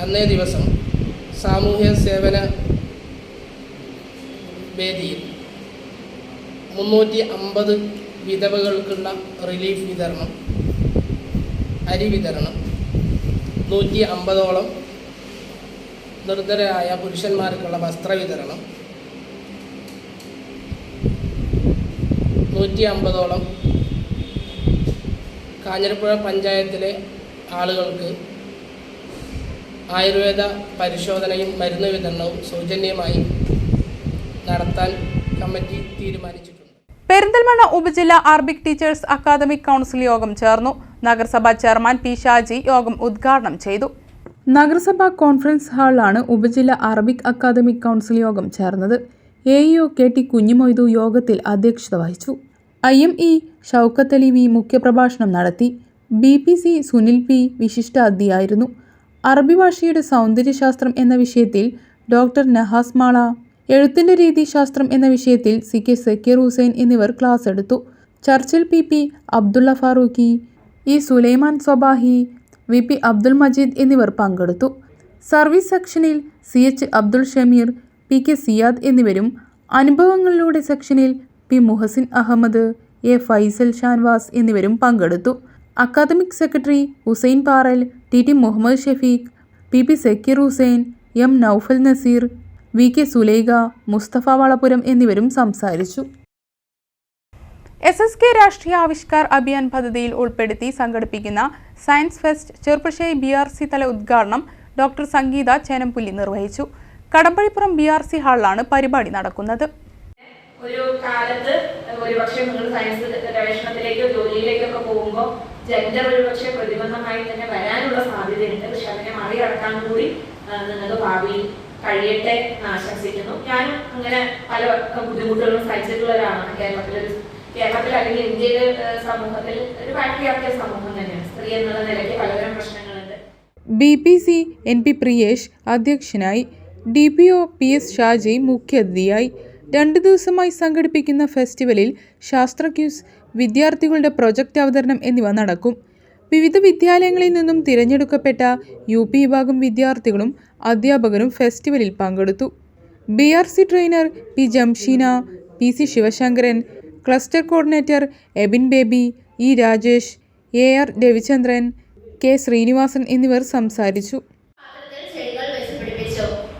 അന്നേ ദിവസം സാമൂഹ്യ സേവന വേദിയിൽ 350 വിധവകൾക്കുള്ള റിലീഫ് വിതരണം, അരി വിതരണം, 150ഓളം നിർധനരായ പുരുഷന്മാർക്കുള്ള വസ്ത്രവിതരണം, 150ഓളം കാഞ്ഞിരപ്പുഴ പഞ്ചായത്തിലെ ആളുകൾക്ക് ആയുർവേദ പരിശോധനയും മരുന്ന് വിതരണവും സൗജന്യമായി നടത്താൻ കമ്മിറ്റി തീരുമാനിച്ചിട്ടുണ്ട്. പെരിന്തൽമണ്ണ ഉപജില്ല അറബിക് ടീച്ചേഴ്സ് അക്കാദമിക് കൗൺസിൽ യോഗം ചേർന്നു. നഗരസഭാ ചെയർമാൻ പി ഷാജി യോഗം ഉദ്ഘാടനം ചെയ്തു. നഗരസഭാ കോൺഫറൻസ് ഹാളിലാണ് ഉപജില്ല അറബിക് അക്കാദമിക് കൗൺസിൽ യോഗം ചേർന്നത്. AEO KT കുഞ്ഞിമൊയ്തു യോഗത്തിൽ അധ്യക്ഷത വഹിച്ചു. IME ഷൗക്കത്ത് അലി വി മുഖ്യപ്രഭാഷണം നടത്തി. BPC Sunil P വിശിഷ്ടാതിഥിയായിരുന്നു. അറബി ഭാഷയുടെ സൗന്ദര്യശാസ്ത്രം എന്ന വിഷയത്തിൽ ഡോക്ടർ നഹാസ് മാള, എഴുത്തിൻ്റെ രീതിശാസ്ത്രം എന്ന വിഷയത്തിൽ CK സക്കീർ ഹുസൈൻ എന്നിവർ ക്ലാസ് എടുത്തു. ചർച്ചിൽ PP Abdulla Farooqui, E Sulaiman സ്വബാഹി, VP Abdul Majeed എന്നിവർ പങ്കെടുത്തു. സർവീസ് സെക്ഷനിൽ CH അബ്ദുൾ ഷമീർ, PK സിയാദ് എന്നിവരും, അനുഭവങ്ങളിലൂടെ സെക്ഷനിൽ P മുഹസിൻ അഹമ്മദ്, A ഫൈസൽ ഷാൻവാസ് എന്നിവരും പങ്കെടുത്തു. Academic secretary Hussain Paral, TT Muhammad Shafeeq, PP Zakir Hussain, M Noufal Naseer, VK Sulaikha, Mustafa Valapuram എന്നിവരും സംസാരിച്ചു. SSK രാഷ്ട്രീയ ആവിഷ്കാർ അഭിയാൻ പദ്ധതിയിൽ ഉൾപ്പെടുത്തി സംഘടിപ്പിക്കുന്ന സയൻസ് ഫെസ്റ്റ് ചെറുപ്പശ്ശേരി BRC തല ഉദ്ഘാടനം ഡോക്ടർ സംഗീത ചേനംപുല്ലി നിർവഹിച്ചു. കടമ്പഴിപ്പുറം BRC ഹാളിലാണ് പരിപാടി നടക്കുന്നത്. ഒരു കാലത്ത് ഒരുപക്ഷെ നിങ്ങൾ സയൻസ് ഗവേഷണത്തിലേക്കോ ജോലിയിലേക്കൊക്കെ പോകുമ്പോൾ ജെൻഡർ ഒരുപക്ഷെ പ്രതിബന്ധമായി തന്നെ വരാനുള്ള സാധ്യതയുണ്ട്. പക്ഷെ അതിനെ മറികടക്കാൻ കൂടി നിങ്ങൾക്ക് ഭാവിയിൽ കഴിയട്ടെ എന്ന് ആശംസിക്കുന്നു. ഞാനും അങ്ങനെ പല ബുദ്ധിമുട്ടുകളും സഹിച്ചിട്ടുള്ള ഒരാളാണ്. കേരളത്തിൽ അല്ലെങ്കിൽ ഇന്ത്യയിലെ സമൂഹത്തിൽ ഒരു പാട്രിയാർക്കൽ സമൂഹം തന്നെയാണ്. സ്ത്രീ എന്നുള്ള നിലയ്ക്ക് പലതരം പ്രശ്നങ്ങളുണ്ട്. BPC NP പ്രിയേഷ് അധ്യക്ഷനായി. DPO PS ഷാജി മുഖ്യാതിഥിയായി. 2 ദിവസമായി സംഘടിപ്പിക്കുന്ന ഫെസ്റ്റിവലിൽ ശാസ്ത്ര ക്യൂസ്, വിദ്യാർത്ഥികളുടെ പ്രൊജക്റ്റ് അവതരണം എന്നിവ നടക്കും. വിവിധ വിദ്യാലയങ്ങളിൽ നിന്നും തിരഞ്ഞെടുക്കപ്പെട്ട UP വിഭാഗം വിദ്യാർത്ഥികളും അധ്യാപകരും ഫെസ്റ്റിവലിൽ പങ്കെടുത്തു. BRC trainer P Jamsheena, PC Sivasankaran, cluster coordinator Ebin Baby, E Rajesh, AR Ravichandran, K Srinivasan എന്നിവർ സംസാരിച്ചു.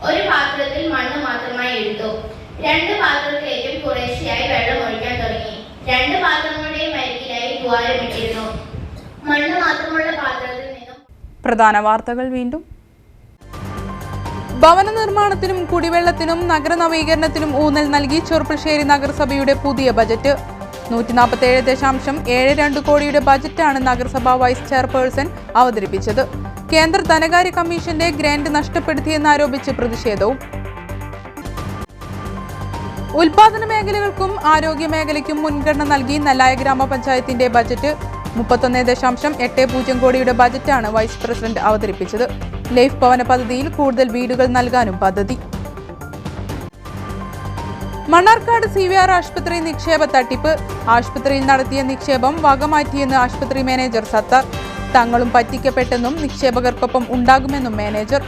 ഒരു പാത്രത്തിൽ മണ്ണ് മാത്രമായി എടുത്തു. 2 പാത്രത്തിലേക്കും കുറേശ്ശെയായി വെള്ളം ഒഴിക്കാൻ തുടങ്ങി. 2 പാത്രങ്ങളുടെയും അരികിലായി ദ്വാരമിട്ടിരുന്നു. മണ്ണ് മാത്രമുള്ള പാത്രത്തിൽ നിന്നും. പ്രധാന വാർത്തകൾ വീണ്ടും. ഭവന നിർമ്മാണത്തിനും കുടിവെള്ളത്തിനും നഗര നവീകരണത്തിനും ഊന്നൽ നൽകി ചെറുപ്പശ്ശേരി നഗരസഭയുടെ പുതിയ ബജറ്റ്. 147.72 കോടിയുടെ ബജറ്റാണ് നഗരസഭാ വൈസ് ചെയർപേഴ്സൺ അവതരിപ്പിച്ചത്. കേന്ദ്ര ധനകാര്യ കമ്മീഷന്റെ ഗ്രാന്റ് നഷ്ടപ്പെടുത്തിയെന്നാരോപിച്ച് പ്രതിഷേധവും. ഉൽപാദന മേഖലകൾക്കും ആരോഗ്യ മേഖലയ്ക്കും മുൻഗണന നൽകി നെല്ലായ ഗ്രാമപഞ്ചായത്തിന്റെ ബജറ്റ്. 31.80 കോടിയുടെ ബജറ്റാണ് വൈസ് പ്രസിഡന്റ് അവതരിപ്പിച്ചത്. ലൈഫ് ഭവന പദ്ധതിയിൽ കൂടുതൽ വീടുകൾ നൽകാനും പദ്ധതി. മണ്ണാർക്കാട് CVR ആശുപത്രി നിക്ഷേപ തട്ടിപ്പ്. ആശുപത്രിയിൽ നടത്തിയ നിക്ഷേപം വകമാറ്റിയെന്ന് ആശുപത്രി മാനേജർ സത്താർ. തങ്ങളും പറ്റിക്കപ്പെട്ടെന്നും നിക്ഷേപകർക്കൊപ്പം ഉണ്ടാകുമെന്നും മാനേജർ.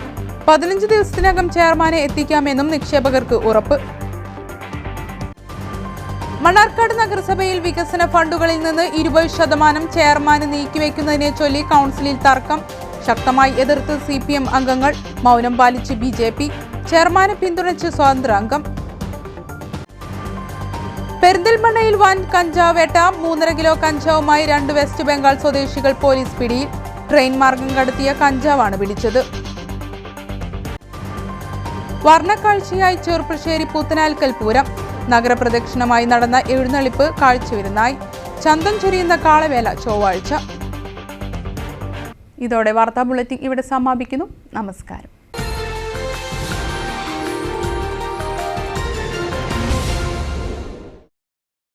15 ദിവസത്തിനകം ചെയർമാനെ എത്തിക്കാമെന്നും നിക്ഷേപകർക്ക് ഉറപ്പ്. മണ്ണാർക്കാട് നഗരസഭയിൽ വികസന ഫണ്ടുകളിൽ നിന്ന് 20% ചെയർമാന് നീക്കിവെക്കുന്നതിനെ ചൊല്ലി കൗൺസിലിൽ തർക്കം. ശക്തമായി എതിർത്ത് CPM അംഗങ്ങൾ. മൗനം പാലിച്ച് BJP. ചെയർമാനെ പിന്തുണച്ച് സ്വതന്ത്ര അംഗം. പെരിന്തൽമണ്ണയിൽ വൻ കഞ്ചാവ് വേട്ട. 3.5 കിലോ കഞ്ചാവുമായി 2 വെസ്റ്റ് ബംഗാൾ സ്വദേശികൾ പോലീസ് പിടിയിൽ. ട്രെയിൻ മാർഗം കടത്തിയ കഞ്ചാവാണ് പിടിച്ചത്. വർണ്ണക്കാഴ്ചയായി ചെറുപ്പശ്ശേരി പൂത്തനാൽക്കൽ പൂരം. നഗരപ്രദക്ഷിണമായി നടന്ന എഴുന്നള്ളിപ്പ് കാഴ്ചവിരുന്നായി. ചന്തം ചൊരിയുന്ന കാളവേല ചൊവ്വാഴ്ച. ഇതോടെ വാർത്താ ബുള്ളറ്റിൻ ഇവിടെ സമാപിക്കുന്നു. നമസ്കാരം.